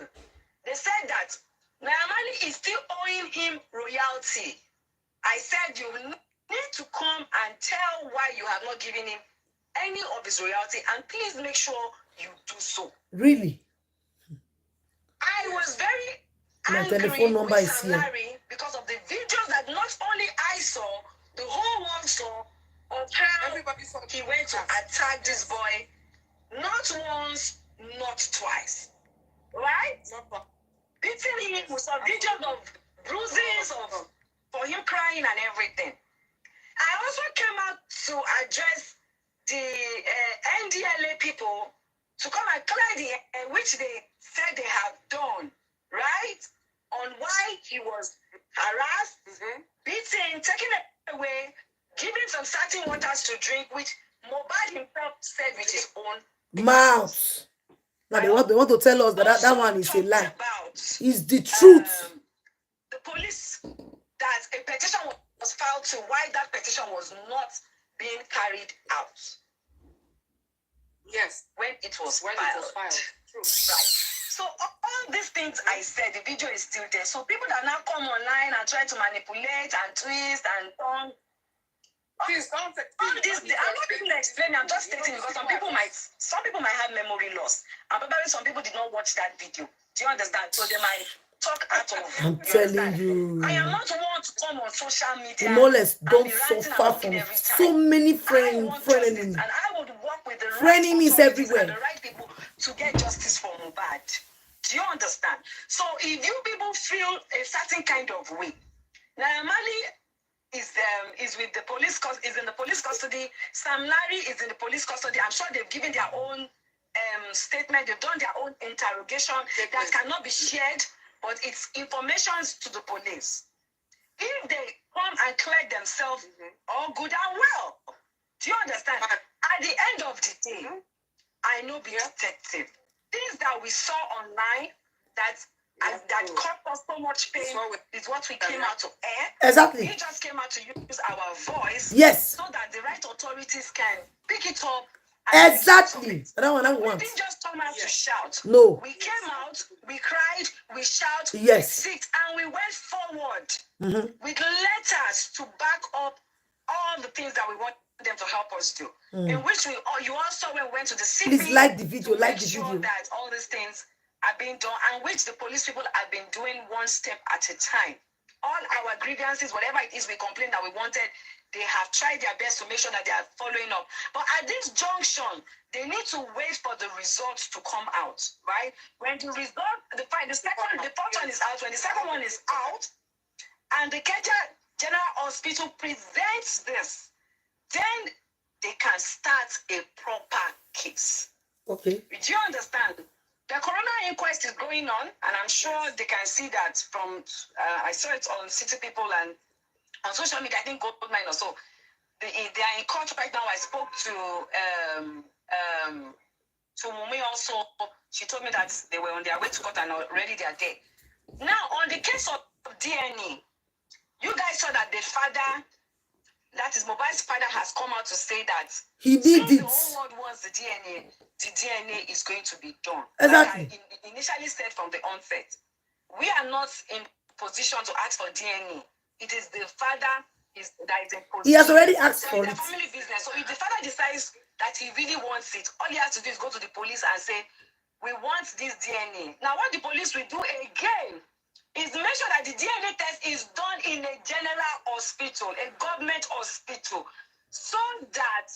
they said that Naamani is still owing him royalty. I said you need to come and tell why you have not given him any of his royalty, and please make sure you do so. Really? I was very My angry telephone number with is Sam here. Larry because of the videos that not only I saw, the whole world saw of how Everybody saw he went to attack this boy, not once, not twice, right? Beating him with some videos of bruises, for him crying and everything. I also came out to address the NDLA people to come and clear the air, which they said they have done, right? On why he was harassed, beaten, taken away, given some certain waters to drink, which mohbad himself said with his own Mouth. Now they want to tell us that that one is a lie. about It's the truth. the police, that a petition was filed to why that petition was not being carried out. Yes. When it was filed. True. Right. So all these things I said, the video is still there. So people that now come online and try to manipulate and twist and turn. Please don't All this, I'm not even explaining, I'm just stating because some people might have memory loss. And probably some people did not watch that video. Do you understand? So they might talk out of. I'm telling you. I am not one to come on social media. More or less and don't be ranting and suffer talking from every time. so many I want justice, and I would work with the right frenemies authorities everywhere. and the right people to get justice for mohbad. Do you understand? So if you people feel a certain kind of way, Naamani is with the police, is in the police custody. Sam Larry is in the police custody. I'm sure they've given their own statement. They've done their own interrogation that cannot be shared, but it's information to the police. If they come and clear themselves, all good and well. Do you understand? At the end of the day, I know be detective. Things that we saw online that caused us so much pain is what we came out to air. Exactly. We just came out to use our voice. Yes. So that the right authorities can pick it up. Exactly. That one I We want. didn't just come out to shout. No. We came out, we cried, we shouted, Yes. we sit, and we went forward with letters to back up all the things that we want them to help us do. In which you also went to the city. Please like the video, to like make the sure video. that all these things are being done, and which the police people have been doing one step at a time. All our grievances, whatever it is we complained that we wanted, they have tried their best to make sure that they are following up. But at this junction, they need to wait for the results to come out, right? When the result, the first one is out, when the second one is out, and the Keja General Hospital presents this, then they can start a proper case. Okay. Do you understand? The coroner inquest is going on, and I'm sure they can see that from, I saw it on City People and on social media, I think Goldmine or so. They are in court right now. I spoke to Wummi also. She told me that they were on their way to court and already they are there. Now, on the case of DNA, you guys saw that the father, that is mohbad's father, has come out to say that he did it. The whole world wants the DNA is going to be done. Exactly. Like I initially said from the onset, we are not in position to ask for DNA. It is the father that is in position. He has already asked for it. It's a family business. So if the father decides that he really wants it, all he has to do is go to the police and say, we want this DNA. Now, what the police will do again is make sure that the DNA test is done in a general hospital, a government hospital, so that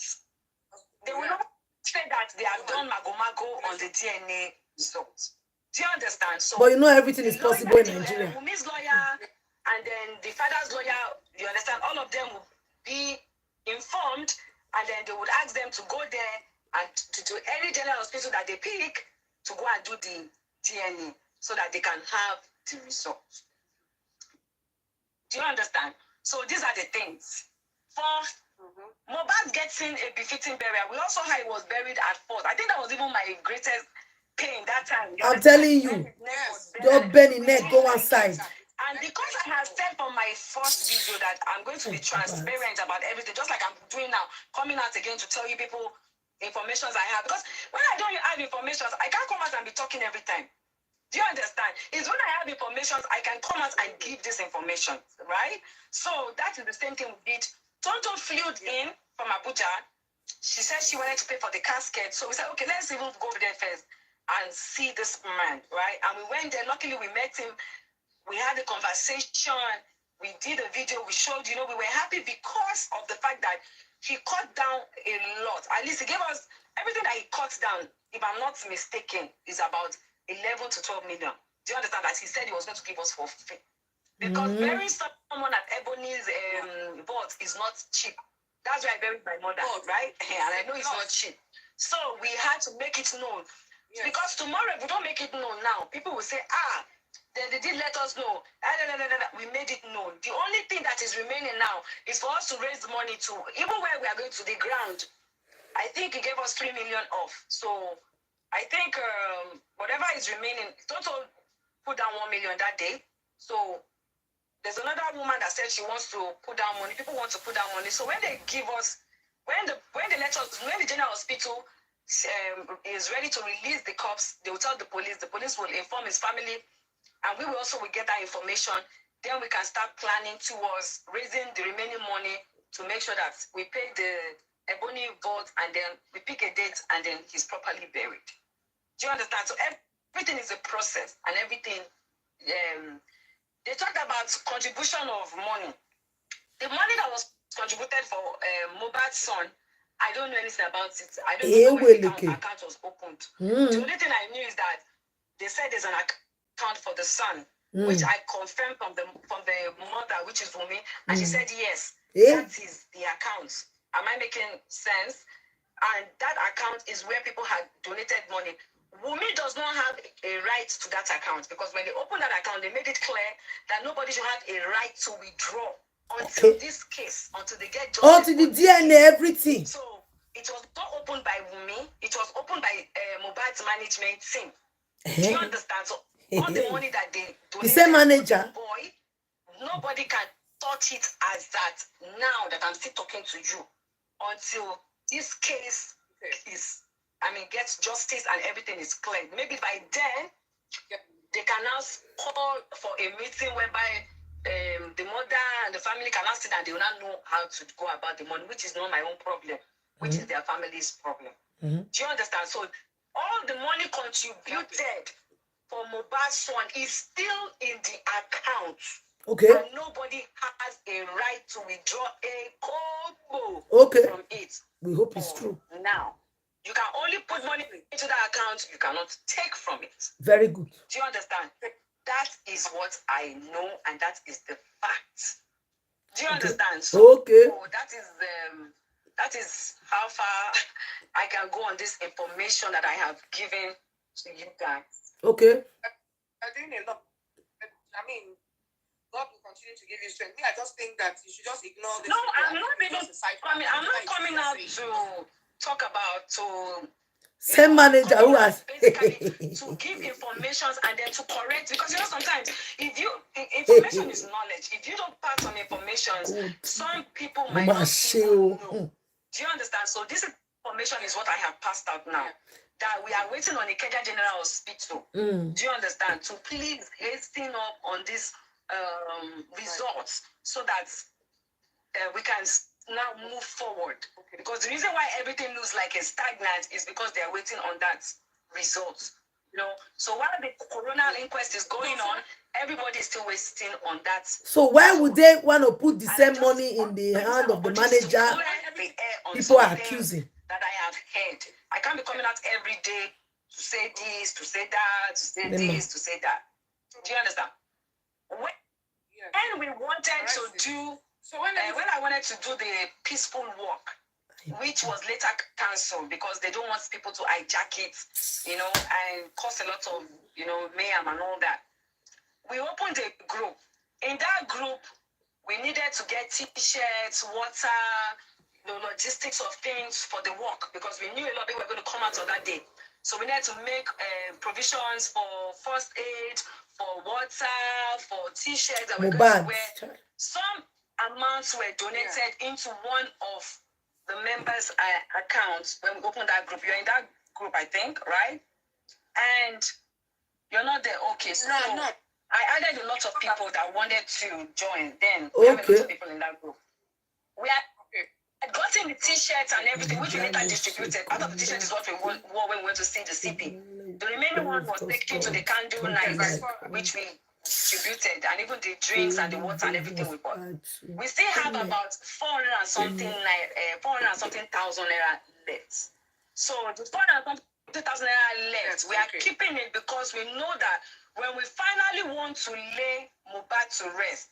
they will not say that they have done mago on the DNA results. Do you understand? So, but you know everything is possible in Nigeria. Wummi's lawyer and then the father's lawyer, you understand, all of them will be informed, and then they would ask them to go there and to do any general hospital that they pick to go and do the DNA so that they can have the results. Do you understand? So these are the things. First, mohbad getting a befitting burial. We also heard he was buried at 4th. I think that was even my greatest pain that time. I'm telling you. Your belly neck go one side. And because I have said from my first video that I'm going to be transparent about everything, just like I'm doing now, coming out again to tell you people information I have. Because when I don't have information, I can't come out and be talking every time. Do you understand? It's when I have information, I can come out and give this information, right? So that is the same thing we did. Tonto flew in from Abuja. She said she wanted to pay for the casket. So we said, okay, let's even go there first and see this man, right? And we went there. Luckily, we met him. We had a conversation. We did a video. We showed, we were happy because of the fact that he cut down a lot. At least he gave us everything that he cut down, if I'm not mistaken, is about 11 to 12 million. Do you understand that he said he was going to give us for free? Because burying someone at Ebony's vault is not cheap. That's why I buried my mother, right? And I know it's not cheap. So we had to make it known. Yes. Because tomorrow, if we don't make it known now, people will say, they did let us know. We made it known. The only thing that is remaining now is for us to raise money to, even where we are going to the ground, I think he gave us 3 million off. So I think whatever is remaining, total put down 1 million that day. So there's another woman that said she wants to put down money. People want to put down money. So when they give us, when they let us, when the general hospital is ready to release the cops, they will tell the police will inform his family, and we will also get that information. Then we can start planning towards raising the remaining money to make sure that we pay the Ebony vault, and then we pick a date, and then he's properly buried. Do you understand? So everything is a process, and everything. They talked about contribution of money. The money that was contributed for mohbad's son, I don't know anything about it. I don't know when the account was opened. The only thing I knew is that they said there's an account for the son, which I confirmed from the mother, which is Wummi, and she said yes, that is the account. Am I making sense? And that account is where people had donated money. Wummi does not have a right to that account, because when they opened that account, they made it clear that nobody should have a right to withdraw until this case, until they get justice. Until the DNA, everything. So it was not opened by Wummi, it was opened by mohbad's management team. Do you understand? So all the money that they donated, the same manager, boy, nobody can touch it as that now that I'm still talking to you, until this case gets justice and everything is clear. Maybe by then, they can now call for a meeting whereby the mother and the family can now sit and they will not know how to go about the money, which is not my own problem, which is their family's problem. Do you understand? So all the money contributed for mohbad's son is still in the account. Okay. And nobody has a right to withdraw a kobo from it. We hope it's true. Now, you can only put money into that account. You cannot take from it. Very good. Do you understand? That is what I know, and that is the fact. Do you understand? So, that is how far I can go on this information that I have given to you guys. Okay. God will continue to give you strength. I just think that you should just ignore this. No, I'm not coming out to talk about same manager who has basically to give information and then to correct, because sometimes information is knowledge. If you don't pass on information, some people might not know. Do you understand? So this information is what I have passed out now. That we are waiting on the Kenya General Hospital. Do you understand? To please hasten up on this results, so that we can now move forward. Because the reason why everything looks like a stagnant is because they are waiting on that result. So while the coroner inquest is going on, everybody is still waiting on that. So why would they want to put the same money in the hand of the manager? People are accusing that I have heard. I can't be coming out every day to say this, to say that, to say this, to say that. Do you understand? When we wanted to do, when I wanted to do the peaceful walk, which was later cancelled because they don't want people to hijack it, and cause a lot of, mayhem and all that. We opened a group. In that group, we needed to get t-shirts, water, the logistics of things for the walk, because we knew a lot of people were going to come out on that day. So we need to make provisions for first aid, for water, for t-shirts that we're going to wear. Some amounts were donated into one of the members' accounts when we opened that group. You're in that group, I think, right? And you're not there. Okay, so no. I added a lot of people that wanted to join. Then we have a lot of people in that group. We had gotten the t-shirts and everything, which we later distributed. Part of the t-shirt is what we wore when we went to see the CP. The remaining one was taken to the candle night, which we distributed, and even the drinks and the water and everything we bought. We still have about 400 and something thousand naira left. So the 400 and something thousand naira left, we are keeping it because we know that when we finally want to lay mohbad to rest,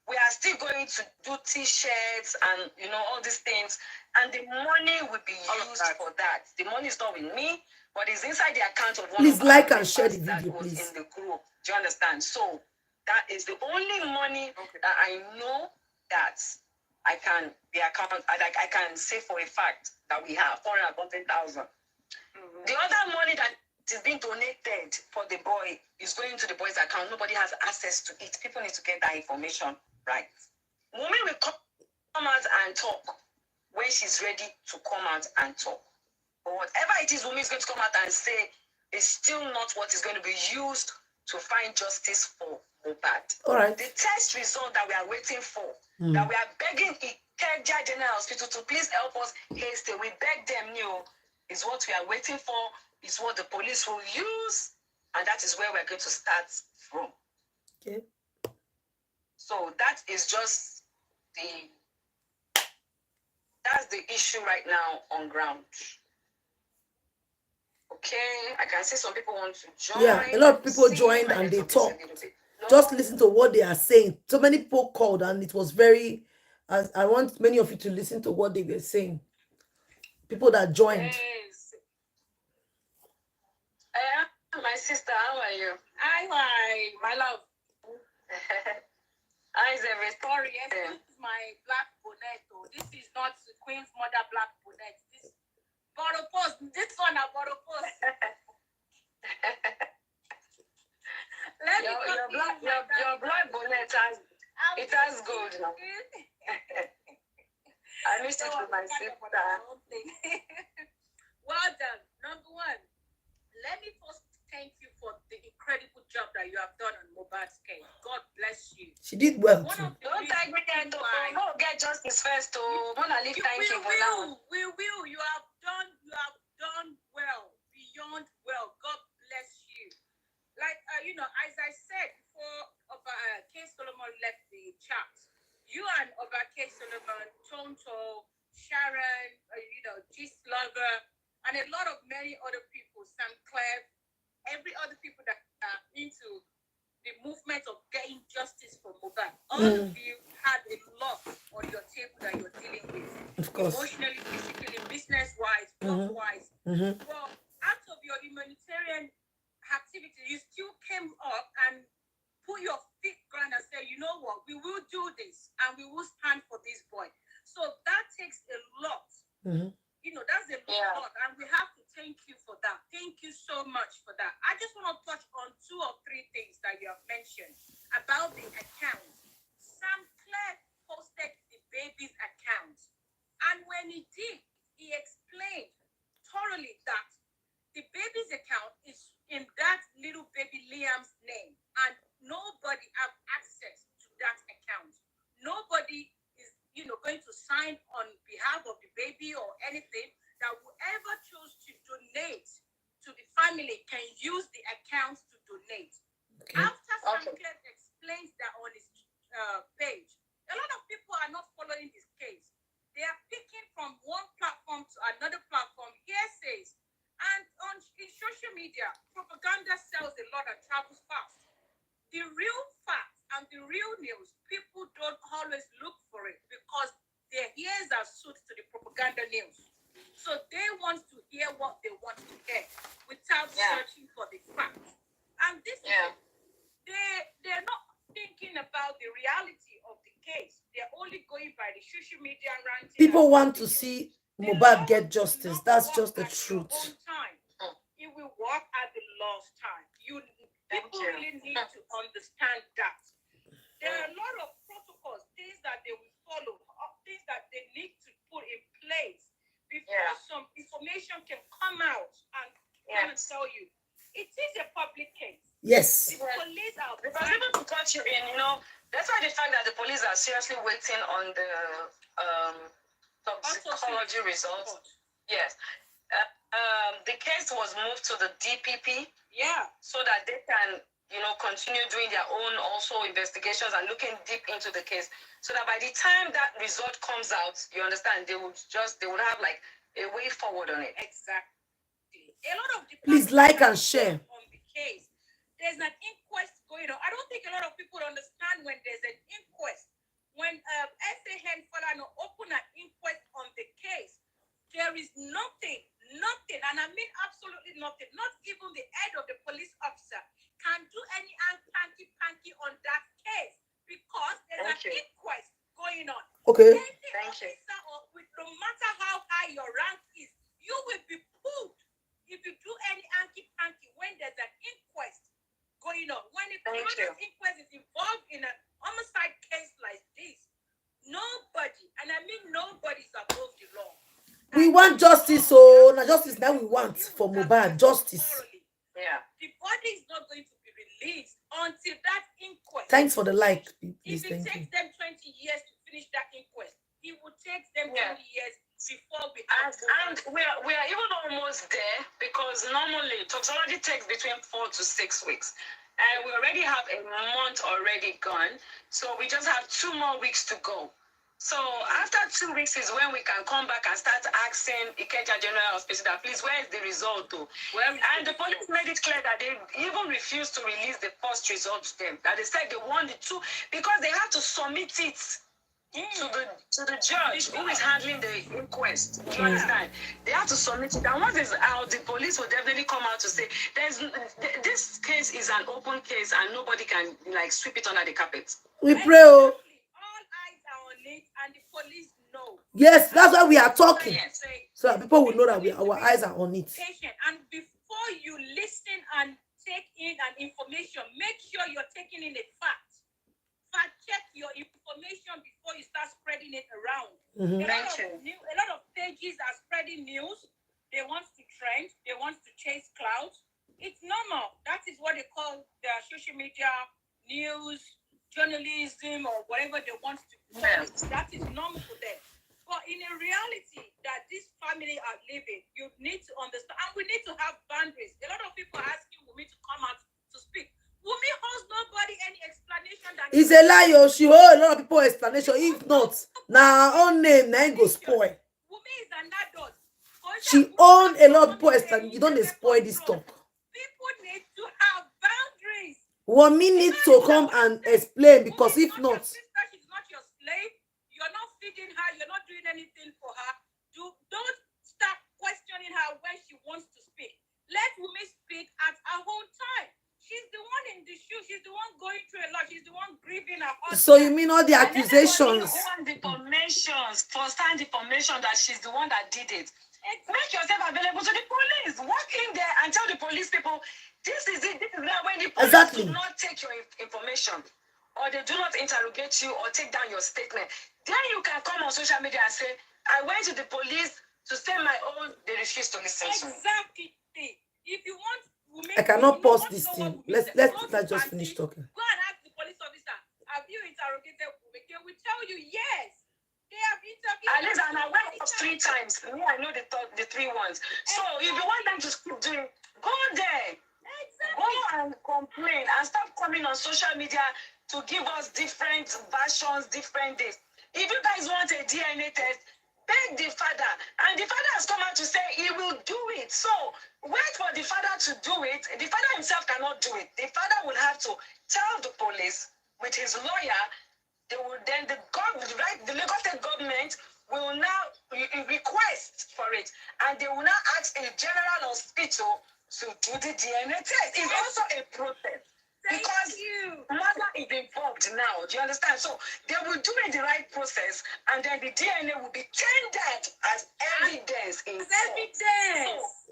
we are still going to do t-shirts and all these things, and the money will be used for that. The money is not with me, but it's inside the account of one please of like and share the video, that was please. in the group. Do you understand? So that is the only money that I know that I can I can say for a fact that we have 400,000. The other money that is being donated for the boy is going to the boy's account. Nobody has access to it. People need to get that information right. Wummi will come out and talk when she's ready to come out and talk. But whatever it is Wummi is going to come out and say is still not what is going to be used to find justice for mohbad. All right. The test result that we are waiting for, that we are begging Ikeja General Hospital to please help us hasten. We beg them is what we are waiting for, is what the police will use, and that is where we're going to start from. Okay. So that is just that's the issue right now on ground. Okay, I can see some people want to join. Yeah, a lot of people joined and they talked. Just listen to what they are saying. So many people called and it was very, I want many of you to listen to what they were saying. People that joined. Yes. My sister, how are you? Hi, my love. How is everything? Sorry, this is my black bonnet. This is not the Queen's mother black bonnet. This bottle post. This one a bottle post. Your black bonnet has gold now. I missed it with my sister. Well done. Number one, let me first thank you for the incredible job that you have done on mohbad's case. God bless you. She did well too. Don't thank me again. Don't get justice first. Mona, thank you for now. We will. You have done well, beyond well. God bless you. Like as I said before, K. Solomon left the chat. You and K. Solomon, Tonto, Sharon, Gist Lover, and a lot of many other people, Sam Clare, every other people that are into the movement of getting justice for mohbad. All of you had a lot on your table that you're dealing with. Of course. Emotionally, physically, business-wise, work-wise. Well, out of your humanitarian activity, you still came up and put your feet ground and say, you know what, we will do this and we will stand for this boy. So that takes a lot. That's a lot, and we have to thank you for that. Thank you so much for that. I just want to touch on 2 or 3 things that you have mentioned about the account. Sam Clare posted the baby's account, and when he did, he explained thoroughly that the baby's account is in that little baby Liam's name, and nobody have access to that account. Nobody is, going to sign on behalf of the baby or anything. That whoever chose to donate to the family can use the account to donate. Okay. After Sam Clare explains that on his page, a lot of people are not following this case. They are picking from one platform to another platform, hearsays, and in social media, propaganda sells a lot and travels fast. The real facts and the real news, people don't always look for it because their ears are suited to the propaganda news. So they want to hear what they want to hear without searching for the facts. And this is they're not thinking about the reality of the case. They're only going by the social media ranting. People want to see mohbad get justice. That's just the truth. It will last time. People really need to understand that. There are a lot of protocols, things that they will follow, things that they need to put in place before some information can come out and come and tell you. It is a public case. Yes. The police are because even to touch you in, that's why the fact that the police are seriously waiting on the toxicology results. Yes. The case was moved to the DPP. Yeah. So that they can, continue doing their own also investigations and looking deep into the case. So that by the time that result comes out, you understand, they would have like a way forward on it. Exactly. A lot of Please like and share on the case. There's an inquest going on. I don't think a lot of people understand when there's an inquest. When SA Henfolano open an inquest on the case, there is nothing, and I mean absolutely nothing, not even the head of the police officer can do any hanky-panky on that case because there's an inquest going on. Okay. Any officer, no matter how high your rank is, you will be pulled if you do any hanky-panky when there's an inquest going on. When a criminal inquest is involved in an homicide case like this, nobody, and I mean nobody, is above the law. We want justice, so now justice now we want for mohbad, justice. Yeah. The body is not going to be released until that inquest. Thanks for the like. If it takes them 20 years to finish that inquest, it will take them 20 years before we have. And we are even almost there because normally toxicology takes between 4 to 6 weeks. And we already have a month already gone. So we just have 2 more weeks to go. So after 2 weeks is when we can come back and start asking Ikeja General Hospital that please, where is the result though? And the police made it clear that they even refused to release the first result to them. That they said they wanted to because they had to submit it to the judge who is handling the inquest. Do you understand? They have to submit it. And once it's out, the police will definitely come out to say this case is an open case and nobody can sweep it under the carpet. We pray. All eyes are on it, and the police know. Yes, that's why we are talking. So that people will know that our eyes are on it. Patient. And before you listen and take in an information, make sure you're taking in a fact. Fact check your information before you start spreading it around. A lot of pages are spreading news. They want to trend. They want to chase clouds. It's normal. That is what they call the social media news, journalism, or whatever they want to do. That is normal for them. But in a reality that this family are living, you need to understand, and we need to have boundaries. A lot of people are asking Wummi to come out to speak. Wummi owes nobody any explanation. It's a lie, she owes a lot of people explanation. If not, now her own name now go spoil. Wummi is an adult. She own a lot of people explanation. You don't spoil this talk. People need to have boundaries. Wummi needs to come and explain because if not, she's not your slave. You're not feeding her. You're not doing anything for her. Don't start questioning her when she wants to speak. Let Wummi speak at her own time. She's the one in the shoe. She's the one going through a lot. She's the one grieving her husband. So you mean all the accusations? First-hand information that she's the one that did it. Make yourself available to the police. Walk in there and tell the police people, this is it. This is that. When the police do not take your information, or they do not interrogate you or take down your statement, then you can come on social media and say, I went to the police to say my own. They refuse to listen to me. Exactly. If you want. I cannot pause this thing. Let's just finish talking. Go and ask the police officer, have you interrogated Wummi? They will tell you yes. They have interviewed. At least I'm aware of 3 times. Me, I know the 3 ones. So if you want them to keep doing, go there. Exactly. Go and complain and stop coming on social media to give us different versions, different days. If you guys want a DNA test, beg the father, and the father has come out to say he will do it. So wait for the father to do it. The father himself cannot do it. The father will have to tell the police with his lawyer. They will then the Lagos State government will now request for it, and they will now ask a general hospital to do the DNA test. It's also a process. because mother is involved now. Do you understand? So they will do it the right process, and then the DNA will be tendered as evidence in court. So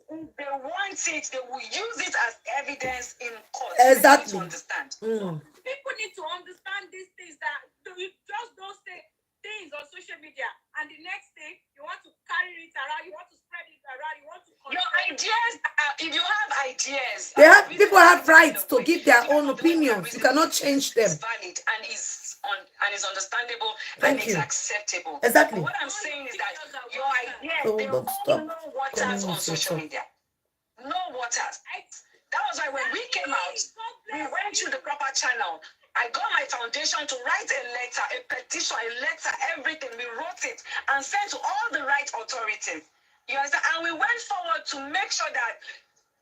if they want it, they will use it as evidence in court. Exactly. You need to understand. People need to understand these things, that you just don't say things on social media and the next thing you want to carry it around, you want to spread it around, you want to your ideas, if you have ideas, people have rights to give their own opinions. You cannot change them. It's valid and is understandable Thank and you. is acceptable. Exactly. But what I'm saying is that your ideas, Oh, they don't all stop. know waters on social media. No waters. That was why when we came out, we went through the proper channel. I got my foundation to write a letter, a petition, a letter, everything. We wrote it and sent to all the right authorities. You understand? And we went forward to make sure that,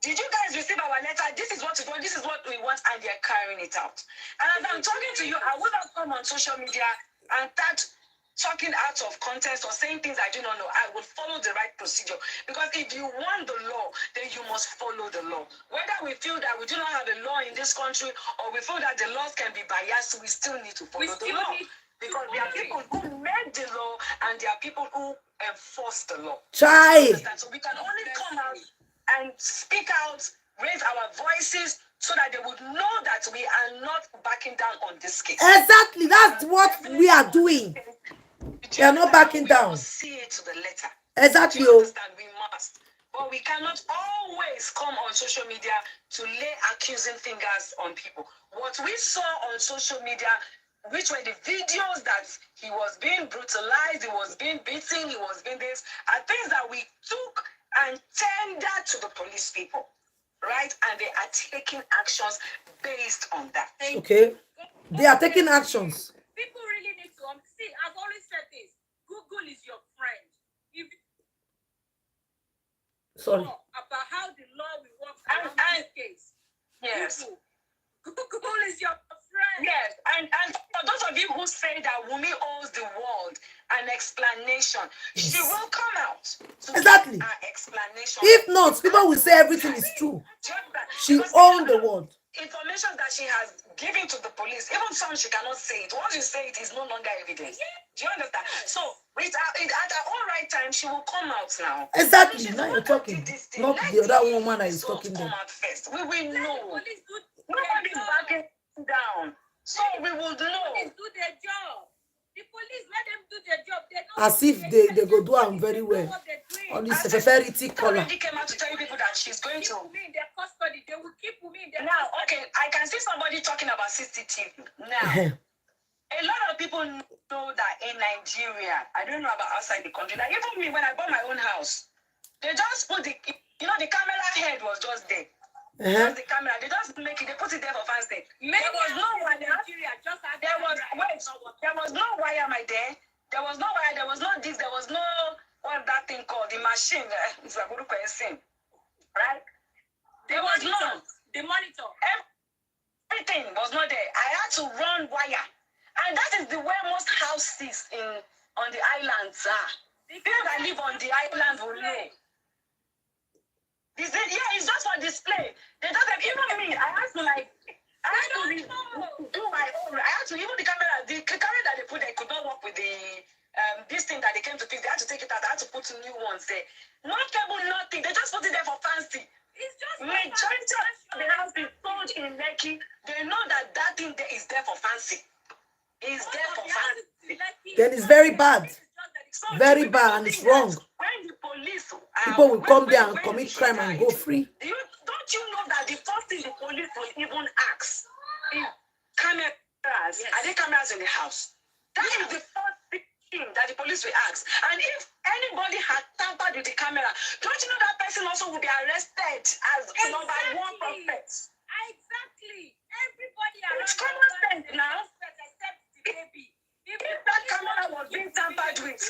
did you guys receive our letter? This is what we want, this is what we want, and they're carrying it out. And as I'm talking to you, I would not come on social media and start talking out of context or saying things I do not know. I will follow the right procedure. Because if you want the law, then you must follow the law. Whether we feel that we do not have a law in this country or we feel that the laws can be biased, we still need to follow the law. Because there are people who made the law and there are people who enforce the law. Try. So we can only come out and speak out, raise our voices, so that they would know that we are not backing down on this case. Exactly. That's what we are doing. We are not backing down. We must see it to the letter. Exactly. Do you understand? We must. But we cannot always come on social media to lay accusing fingers on people. What we saw on social media, which were the videos that he was being brutalized, he was being beaten, he was being this, are things that we took and tendered to the police people, right? And they are taking actions based on that. Okay. They are taking actions. People really need to see. I've always said this: Google is your friend. If Sorry. about how the law will work And around this case, yes. Google is your friend. Yes, and for those of you who say that Wummi owes the world an explanation, she will come out to Exactly. give her explanation. If not, people will say everything is true. She owned the world. Information that she has given to the police, even some she cannot say it. Once you say it, is no longer evidence. Do you understand? So, at her own right time, she will come out now. Exactly. So now you're talking. Not the other woman that is talking there. Come out first. We will know. Police do Nobody's backing down. So we will know. Police do their job. The police, let them do their job. They know As if they go do them very well. On this severity color. Already came out to tell you people that she's going to. Keep me in their custody. They will keep me in their Now, custody. okay, I can see somebody talking about CCTV. Now, a lot of people know that in Nigeria, I don't know about outside the country. Like even me, when I bought my own house, they just put the camera head was just there. Just the camera, they just make it. They put it there for fasting. There was no wire. There was no wire, my dear. There was no wire. There was no this. There was no what that thing called the machine. It's a good question, right? There was no the monitor. Everything was not there. I had to run wire, and that is the way most houses on the islands are. The people that live on the island will know. It's just for display. They don't have, even me, I had to do my own. I had to, even the camera that they put there could not work with the this thing that they came to fix. They had to take it out. I had to put new ones there. No cable, nothing. They just put it there for fancy. It's just majority of the house is sold in Lekki. They know that thing there is there for fancy. It's there for fancy. Then it's very bad. Very bad, and it's wrong. When the police people will come there and commit crime and go free. Don't you know that the first thing the police will even ask is cameras? Yes. Are there cameras in the house? That is the first thing that the police will ask. And if anybody had tampered with the camera, don't you know that person also will be arrested as number one suspect? Exactly. Everybody around. It's common sense now. Except the baby. If that camera was being tampered with,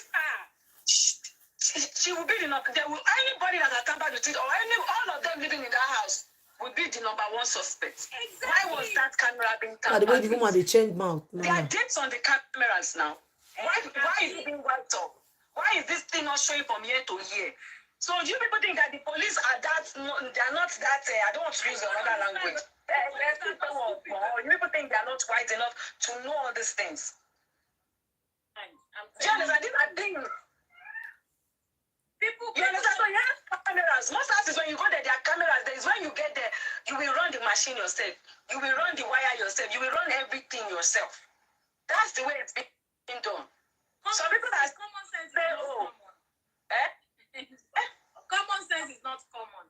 she will be the number. Anybody that has tampered with it, or all of them living in that house, would be the number one suspect. Exactly. Why was that camera being tampered with? The way the woman they change mouth. There are dates on the cameras now. Why is it being wiped off? Why is this thing not showing from year to year? So do you people think that the police are that? They are not that. I don't want to use another language. people, people think they are not white enough to know all these things. Do you understand? These are things. People, you understand? So you have cameras. Most houses, when you go there, there are cameras. There is when you get there, you will run the machine yourself. You will run the wire yourself. You will run everything yourself. That's the way it's being done. Some people that common sense say, is not common. Common sense is not common.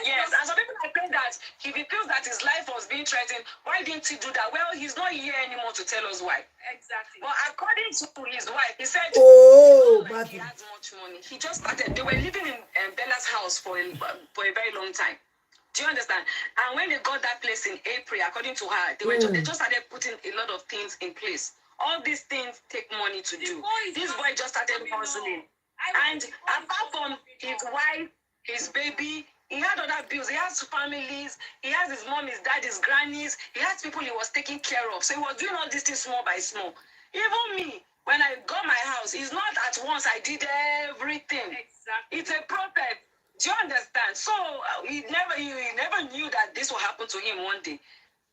Yes, and some people are saying that if he feels that his life was being threatened, why didn't he do that? Well, he's not here anymore to tell us why. Exactly. But according to his wife, he said, like he has much money. He just started. They were living in Bella's house for a very long time. Do you understand? And when they got that place in April, according to her, they just started putting a lot of things in place. All these things take money to do. This boy just started hustling. And apart from his wife, his baby, he had other bills. He has families. He has his mom, his dad, his grannies. He has people he was taking care of. So he was doing all these things small by small. Even me, when I got my house, it's not at once I did everything. Exactly. It's a process. Do you understand? So he never knew that this will happen to him one day.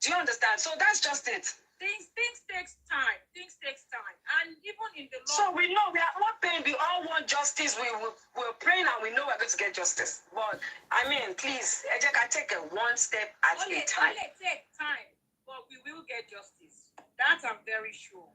Do you understand? So that's just it. Things takes time. Things takes time. And even in the law. So we know we are all praying. We all want justice. We're praying and we know we're going to get justice. But I mean, please, Ejeka, take it one step at a time. Only take time, but we will get justice. That I'm very sure.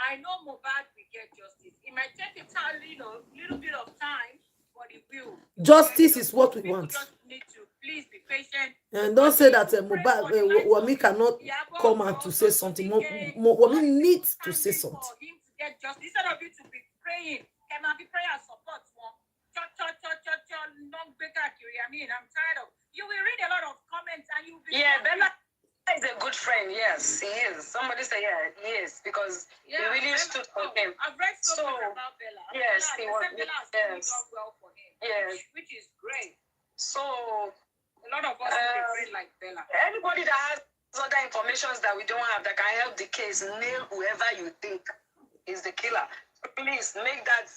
I know mohbad will get justice. It might take a time, little bit of time, but it will. Justice is what we want. Just need to please be patient. And don't say that Wummi cannot come out to say something. Wummi needs to say something. For him to get justice, instead of you to be praying, can I be prayer support? I mean, I'm tired of. You will read a lot of comments and you will be. Yeah, Bella is a good friend. Yes, he is. Somebody say he is because he really stood for him. I've read so much about Bella. Yes, he was. Bella has really done well for him. Yes, which is great. So a lot of us will like Bella. Anybody that has other information that we don't have that can help the case, nail whoever you think is the killer. Please make that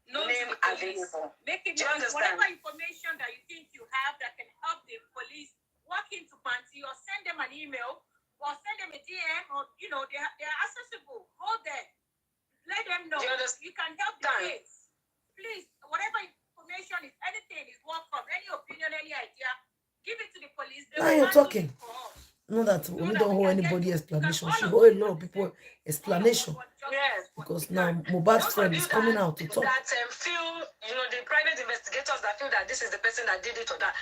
name available. Make it, whatever information that you think you have that can help the police walk into Panty or send them an email or send them a DM or they are accessible. Hold them. Let them know you can help the case. Please, whatever information is, anything is welcome, any opinion, any idea, give it to the police. Now you're talking. No, that we don't hold anybody explanation. She hold a lot of people explanation. Yes. Because now mohbad's friend is coming out to talk. That feel, the private investigators that feel that this is the person that did it or that.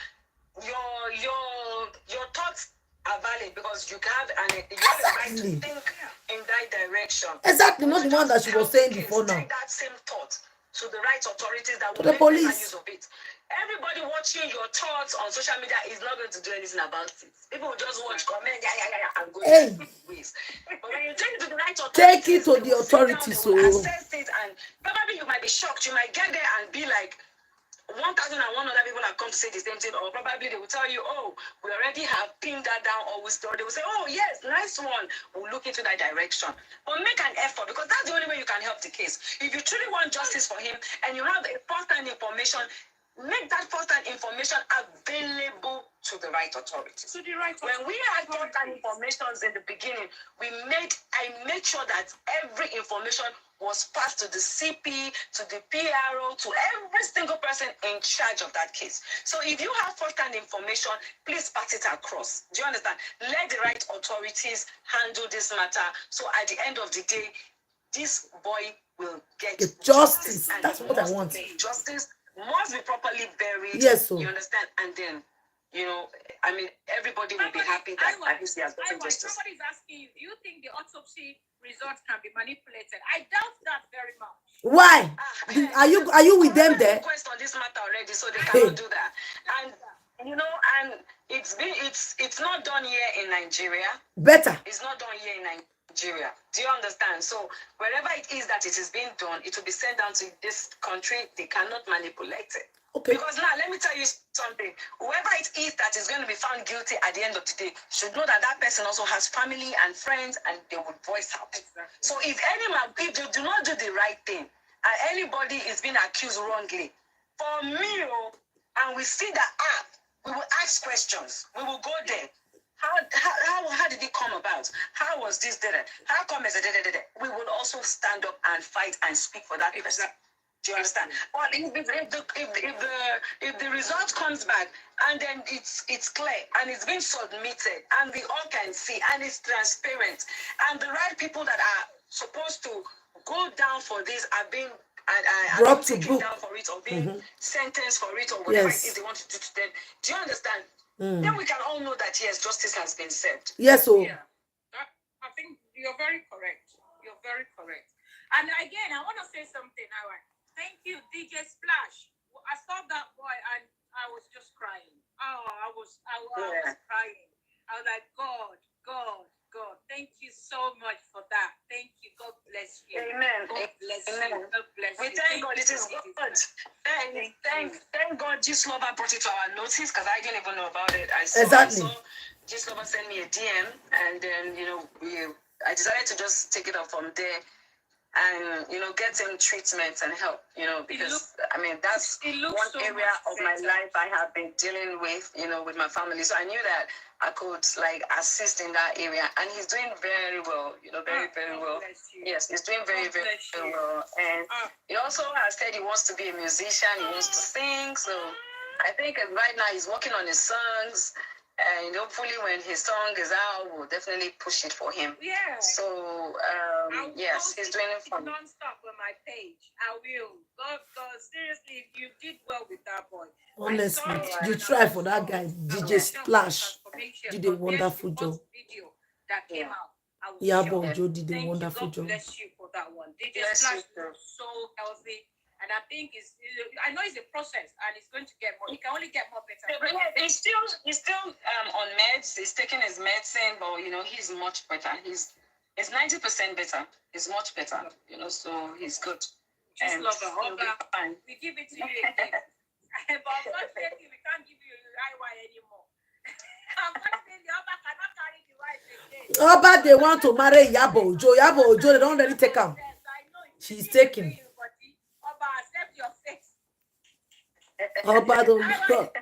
Your thoughts are valid because you have a right to think in that direction. Exactly, not the one that she was saying before now. Take that same thought to the right authorities that will the make police. use of it. Everybody watching your thoughts on social media is not going to do anything about it. People will just watch, comment, and go their ways. But when you take it to the right authorities, take it to the authorities. So assess it, and probably you might be shocked. You might get there and be like, 1,001 other people have come to say the same thing, or probably they will tell you, oh, we already have pinned that down, or they will say, oh, yes, nice one. We'll look into that direction. But make an effort because that's the only way you can help the case. If you truly want justice for him and you have a first-hand information, make that first-hand information available to the right authorities. When we had first-hand information in the beginning, I made sure that every information was passed to the CP, to the PRO, to every single person in charge of that case. So if you have first-hand information, please pass it across. Do you understand? Let the right authorities handle this matter. So at the end of the day, this boy will get justice. That's what I want. Justice must be properly buried. Yes, so. You understand? And then, everybody will be happy that at least he has gotten justice. Somebody's asking you, do you think the autopsy results can be manipulated? I doubt that very much. Why? Are you with them there? Request on this matter already, so they cannot do that. And and it's not done here in Nigeria. Better. It's not done here in Nigeria. Do you understand? So wherever it is that it is being done, it will be sent down to this country. They cannot manipulate it. Okay. Because now, let me tell you something. Whoever it is that is going to be found guilty at the end of the day should know that that person also has family and friends, and they will voice out. Exactly. So if they do not do the right thing, and anybody is being accused wrongly, for me, and we see that We will ask questions. We will go there. How did it come about? How was this did it? How come is it did it? We will also stand up and fight and speak for that person. Do you understand? Well, if the result comes back and then it's clear and it's been submitted and we all can see and it's transparent and the right people that are supposed to go down for this are being brought to book down for it or being sentenced for it or whatever yes. it is they want to do to them. Do you understand? Then we can all know that yes, justice has been served. Yes, so yeah, I think you're very correct. You're very correct. And again, I want to say something. All right. Thank you, DJ Splash. I saw that boy and I was just crying. Oh, I was crying. I was like, God. Thank you so much for that. Thank you. God bless you. Amen. God bless Amen. you. God bless We you. thank God. It is good. Thank God Gislova brought it to our notice because I didn't even know about it. I saw Gislova send me a DM and then I decided to just take it up from there and get him treatment and help, because that's one so area of my life I have been dealing with, with my family. So I knew that I could assist in that area, and he's doing very well, very well. Yes, he's doing very well, and he also has said he wants to be a musician, he wants to sing. So I think right now he's working on his songs. And hopefully when his song is out, we'll definitely push it for him. Yeah. So, yes, he's doing it fun. Non-stop on my page. I will. God, seriously, you did well with that boy. Honestly, you try for that guy. DJ Splash did a wonderful job. Video that came out. Yeah, but Joe did a wonderful job. God bless you for that one. DJ Splash was so healthy. And I think I know it's a process and it's going to get more. It can only get more better. He's still on meds. He's taking his medicine, but he's much better. He's 90% better. He's much better. So he's good. Just love her. We give it to you again. But unfortunately, we can't give you IY anymore. Unfortunately, Oba cannot carry the wife again. Oba, they want to marry Yabo Ojo. Yabo Ojo, they don't really take him. She's taking. Oba don't stop.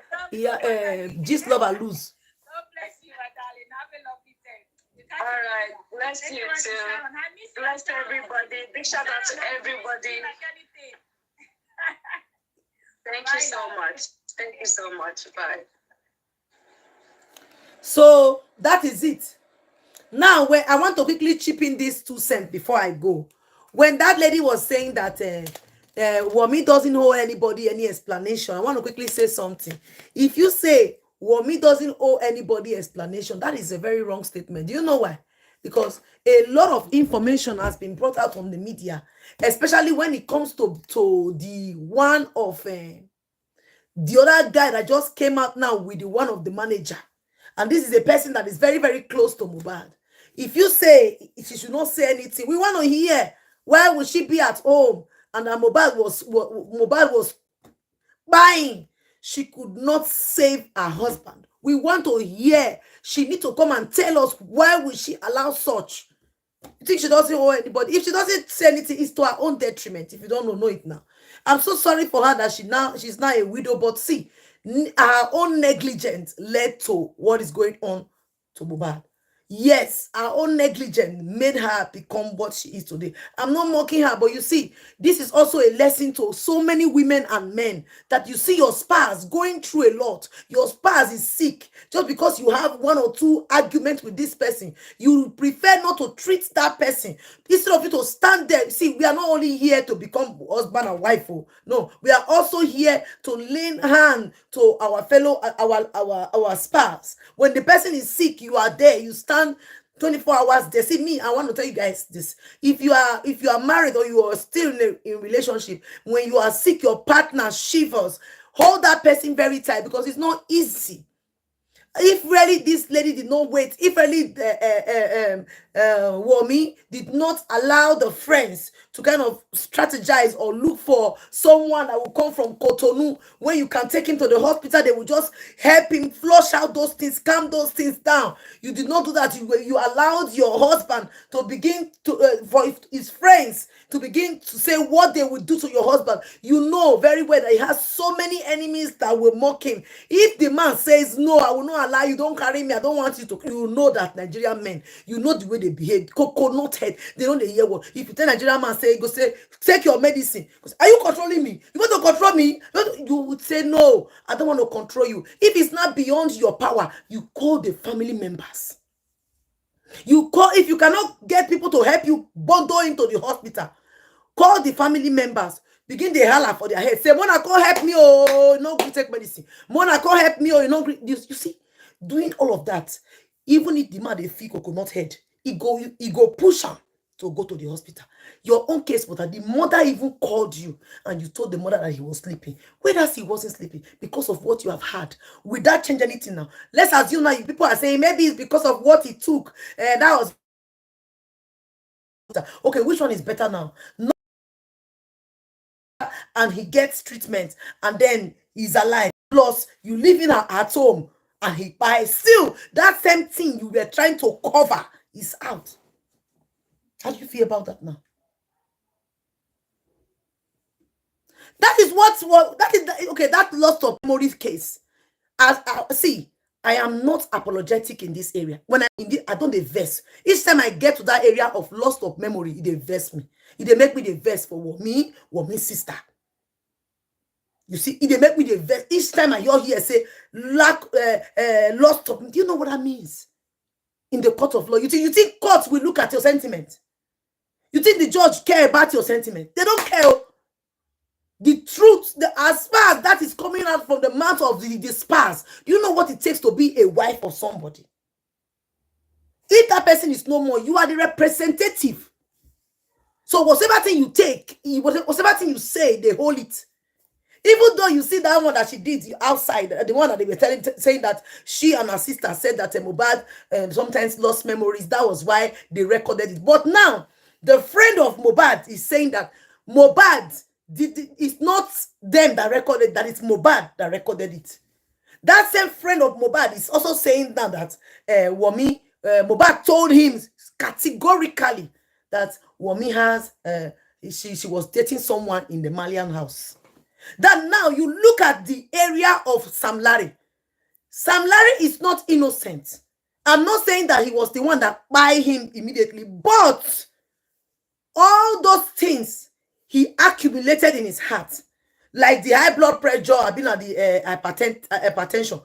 Just love and lose. God bless you, my darling. Have a lovely day. All right. Bless you too. Bless everybody. Big shout out to everybody. Thank you so much. Thank you so much. Bye. So that is it. Now, when I want to quickly chip in this 2 cents before I go. When that lady was saying that Wummi doesn't owe anybody any explanation, I want to quickly say something. If you say Wummi doesn't owe anybody explanation, that is a very wrong statement. Do you know why? Because a lot of information has been brought out on the media, especially when it comes to the one of the other guy that just came out now with the one of the manager. And this is a person that is very, very close to mohbad. If you say she should not say anything, we want to hear why would she be at home and that mohbad was buying. She could not save her husband. We want to hear. She need to come and tell us why would she allow such. You think she doesn't owe anybody? If she doesn't say anything, it's to her own detriment. If you don't know it now. I'm so sorry for her that she's now a widow, but see, her own negligence led to what is going on to mohbad. Yes, our own negligence made her become what she is today. I'm not mocking her, but you see, this is also a lesson to so many women and men that you see your spouse going through a lot. Your spouse is sick. Just because you have 1 or 2 arguments with this person, you prefer not to treat that person. Instead of you to stand there, see, we are not only here to become husband and wife. Oh, no, we are also here to lend hand to our fellow, our spouse. When the person is sick, you are there. You stand 24 hours there. See me, I want to tell you guys this. If you are married or you are still in a relationship, when you are sick, your partner shivers. Hold that person very tight because it's not easy. If really this lady did not wait, if really Wummi did not allow the friends to kind of strategize or look for someone that will come from Cotonou, where you can take him to the hospital, they will just help him flush out those things, calm those things down. You did not do that. You allowed your husband to begin to for his friends to begin to say what they will do to your husband. You know very well that he has so many enemies that will mock him. If the man says, no, I will not allow you, don't carry me, I don't want you to, you know that Nigerian men, you know the way they behave, coconut head, they don't hear what. If you tell Nigerian man, say, go say, take your medicine. Are you controlling me? You want to control me? You would say, no, I don't want to control you. If it's not beyond your power, you call the family members. You call, if you cannot get people to help you bundle into the hospital, call the family members. Begin the holler for their head. Say, Mona, come help me. Oh, no, go take medicine. Mona, come help me. Oh, you know, you see, doing all of that, even if the man they feel coconut head, he go push her to go to the hospital. Your own case, but the mother even called you and you told the mother that he was sleeping. Whereas he wasn't sleeping because of what you have had. Will that change anything now? Let's assume now people are saying maybe it's because of what he took. And that was okay. Which one is better now? And he gets treatment and then he's alive. Plus, you live in at home and he buys. Still, that same thing you were trying to cover is out. How do you feel about that now? That is what that is okay. That lost of memories case. As see, I am not apologetic in this area. When I don't invest. Each time I get to that area of loss of memory, it invest me. It make me the vest for Wummi's sister. You see, it make me the vest. Each time I hear say lost of. Do you know what that means? In the court of law, you think courts will look at your sentiment? You think the judge care about your sentiment? They don't care. The truth, as far as that is coming out from the mouth of the spouse, do you know what it takes to be a wife of somebody? If that person is no more, you are the representative. So whatever thing you take, whatever thing you say, they hold it. Even though you see that one that she did outside, the one that they were saying that she and her sister said that Mohbad sometimes lost memories. That was why they recorded it. But now, the friend of Mohbad is saying that Mohbad, it's not them that recorded, that it's Mohbad that recorded it. That same friend of Mohbad is also saying now that Wummi, Mohbad told him categorically that Wummi has, she was dating someone in the Malian house. That now you look at the area of Sam Larry. Sam Larry is not innocent. I'm not saying that he was the one that buy him immediately, but all those things he accumulated in his heart, like the high blood pressure, I've been at the hypertension.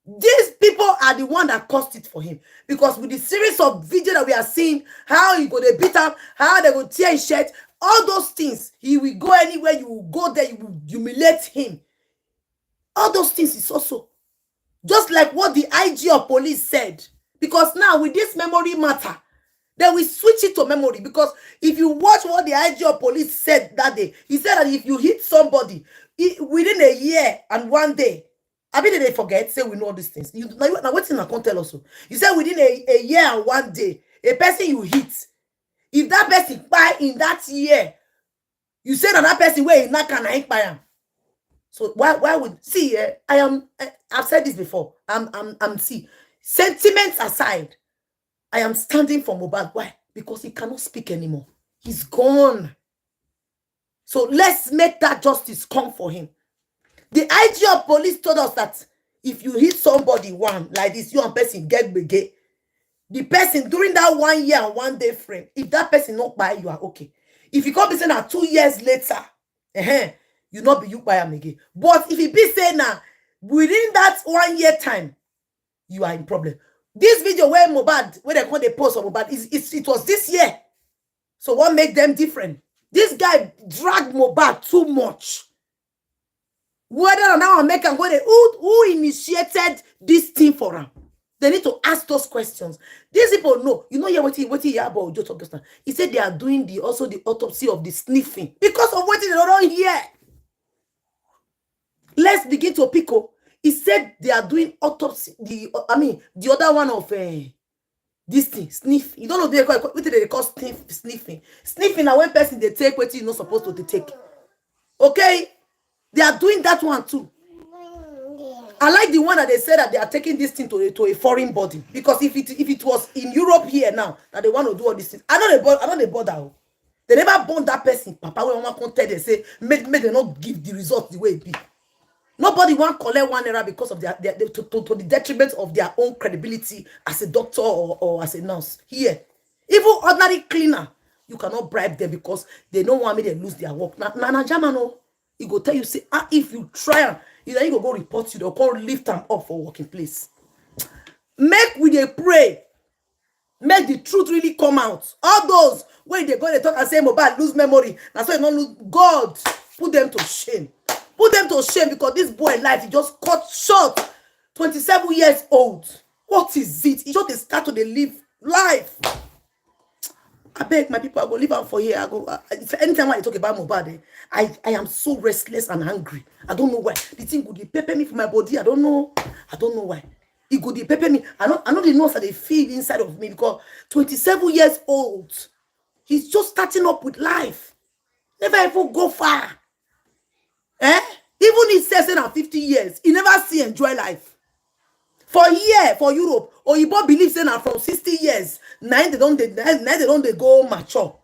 These people are the one that caused it for him. Because with the series of videos that we are seeing, how he go they beat up, how they go tear his shirt, all those things, he will go anywhere, you will go there, you will humiliate him. All those things is also just like what the IG of police said. Because now with this memory matter, then we switch it to memory. Because if you watch what the IG of police said that day, he said that if you hit somebody within a year and 1 day, I mean, they forget, say we know all these things. Now what's in I can't tell also. You said within a year and 1 day, a person you hit, if that person buy in that year, you say that person where is not can buy him. So why would see? I've said this before. I'm see. Sentiments aside, I am standing for Mohbad. Why? Because he cannot speak anymore. He's gone. So let's make that justice come for him. The IG of police told us that if you hit somebody one like this, you and person get begay. The person during that 1 year and 1 day frame, if that person not buy, you are okay. If you come be saying that 2 years later, you not be you buy him again. But if you be saying now within that 1 year time, you are in problem. This video where Mohbad, where they call the post of Mohbad, it was this year. So what make them different? This guy dragged Mohbad too much. Whether or not American who initiated this thing for him? They need to ask those questions. These people know. You know, what he about Joe talk. He said they are doing the autopsy of the sniffing because of what they don't hear. Let's begin to pick up. He said they are doing autopsy. The other one of this thing, sniff. You don't know what they call sniffing. Sniffing na when person they take what you not supposed to take. Okay, they are doing that one too. I like the one that they said that they are taking this thing to a foreign body, because if it was in Europe here now that they want to do all these things, I know they bother. They never born that person. Papa, when one come tell they say make they not give the result the way it be. Nobody want collect 1 naira because of their to the detriment of their own credibility as a doctor or as a nurse. Here, even ordinary cleaner, you cannot bribe them because they don't want me to lose their work. Na German, he go tell you say, if you try, either you go report you, they'll call lift them up for working place. Make we dey pray. Make the truth really come out. All those when they go they talk and say Mohbad lose memory. That's why you don't lose. God put them to shame. Put them to shame, because this boy life he just cut short. 27 years old. What is it? He just start to live life. I beg my people, I go live out for here. I go anytime when I talk about Mohbad, I am so restless and angry. I don't know why. The thing would pepper me for my body. I don't know why. It could pepper me. I know the nose that they feel inside of me, because 27 years old. He's just starting up with life. Never even go far. Even he says in 50 years, he never see enjoy life. For here, for Europe, or you both believe saying from 60 years, now they don't go mature.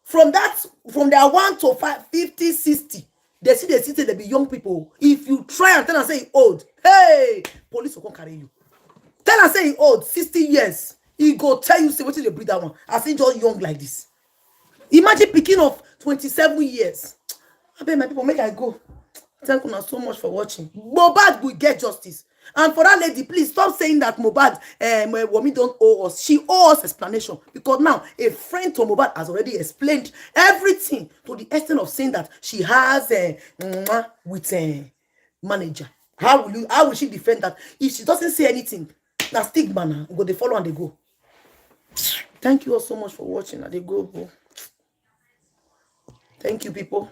From their 1 to 5, 50, 60, they see they be young people. If you try and tell and say he old, hey, police will come carry you. Tell and say he old, 60 years, he go tell you say what did they breed that one. I see just young like this. Imagine picking of 27 years. I bet my people make I go. Thank you so much for watching. Mohbad will get justice. And for that lady, please stop saying that Mohbad, Wummi don't owe us. She owes us explanation. Because now, a friend to Mohbad has already explained everything to the extent of saying that she has with a manager. How will she defend that? If she doesn't say anything, now stigma now. Go they follow and they go. Thank you all so much for watching. And they go. Thank you, people.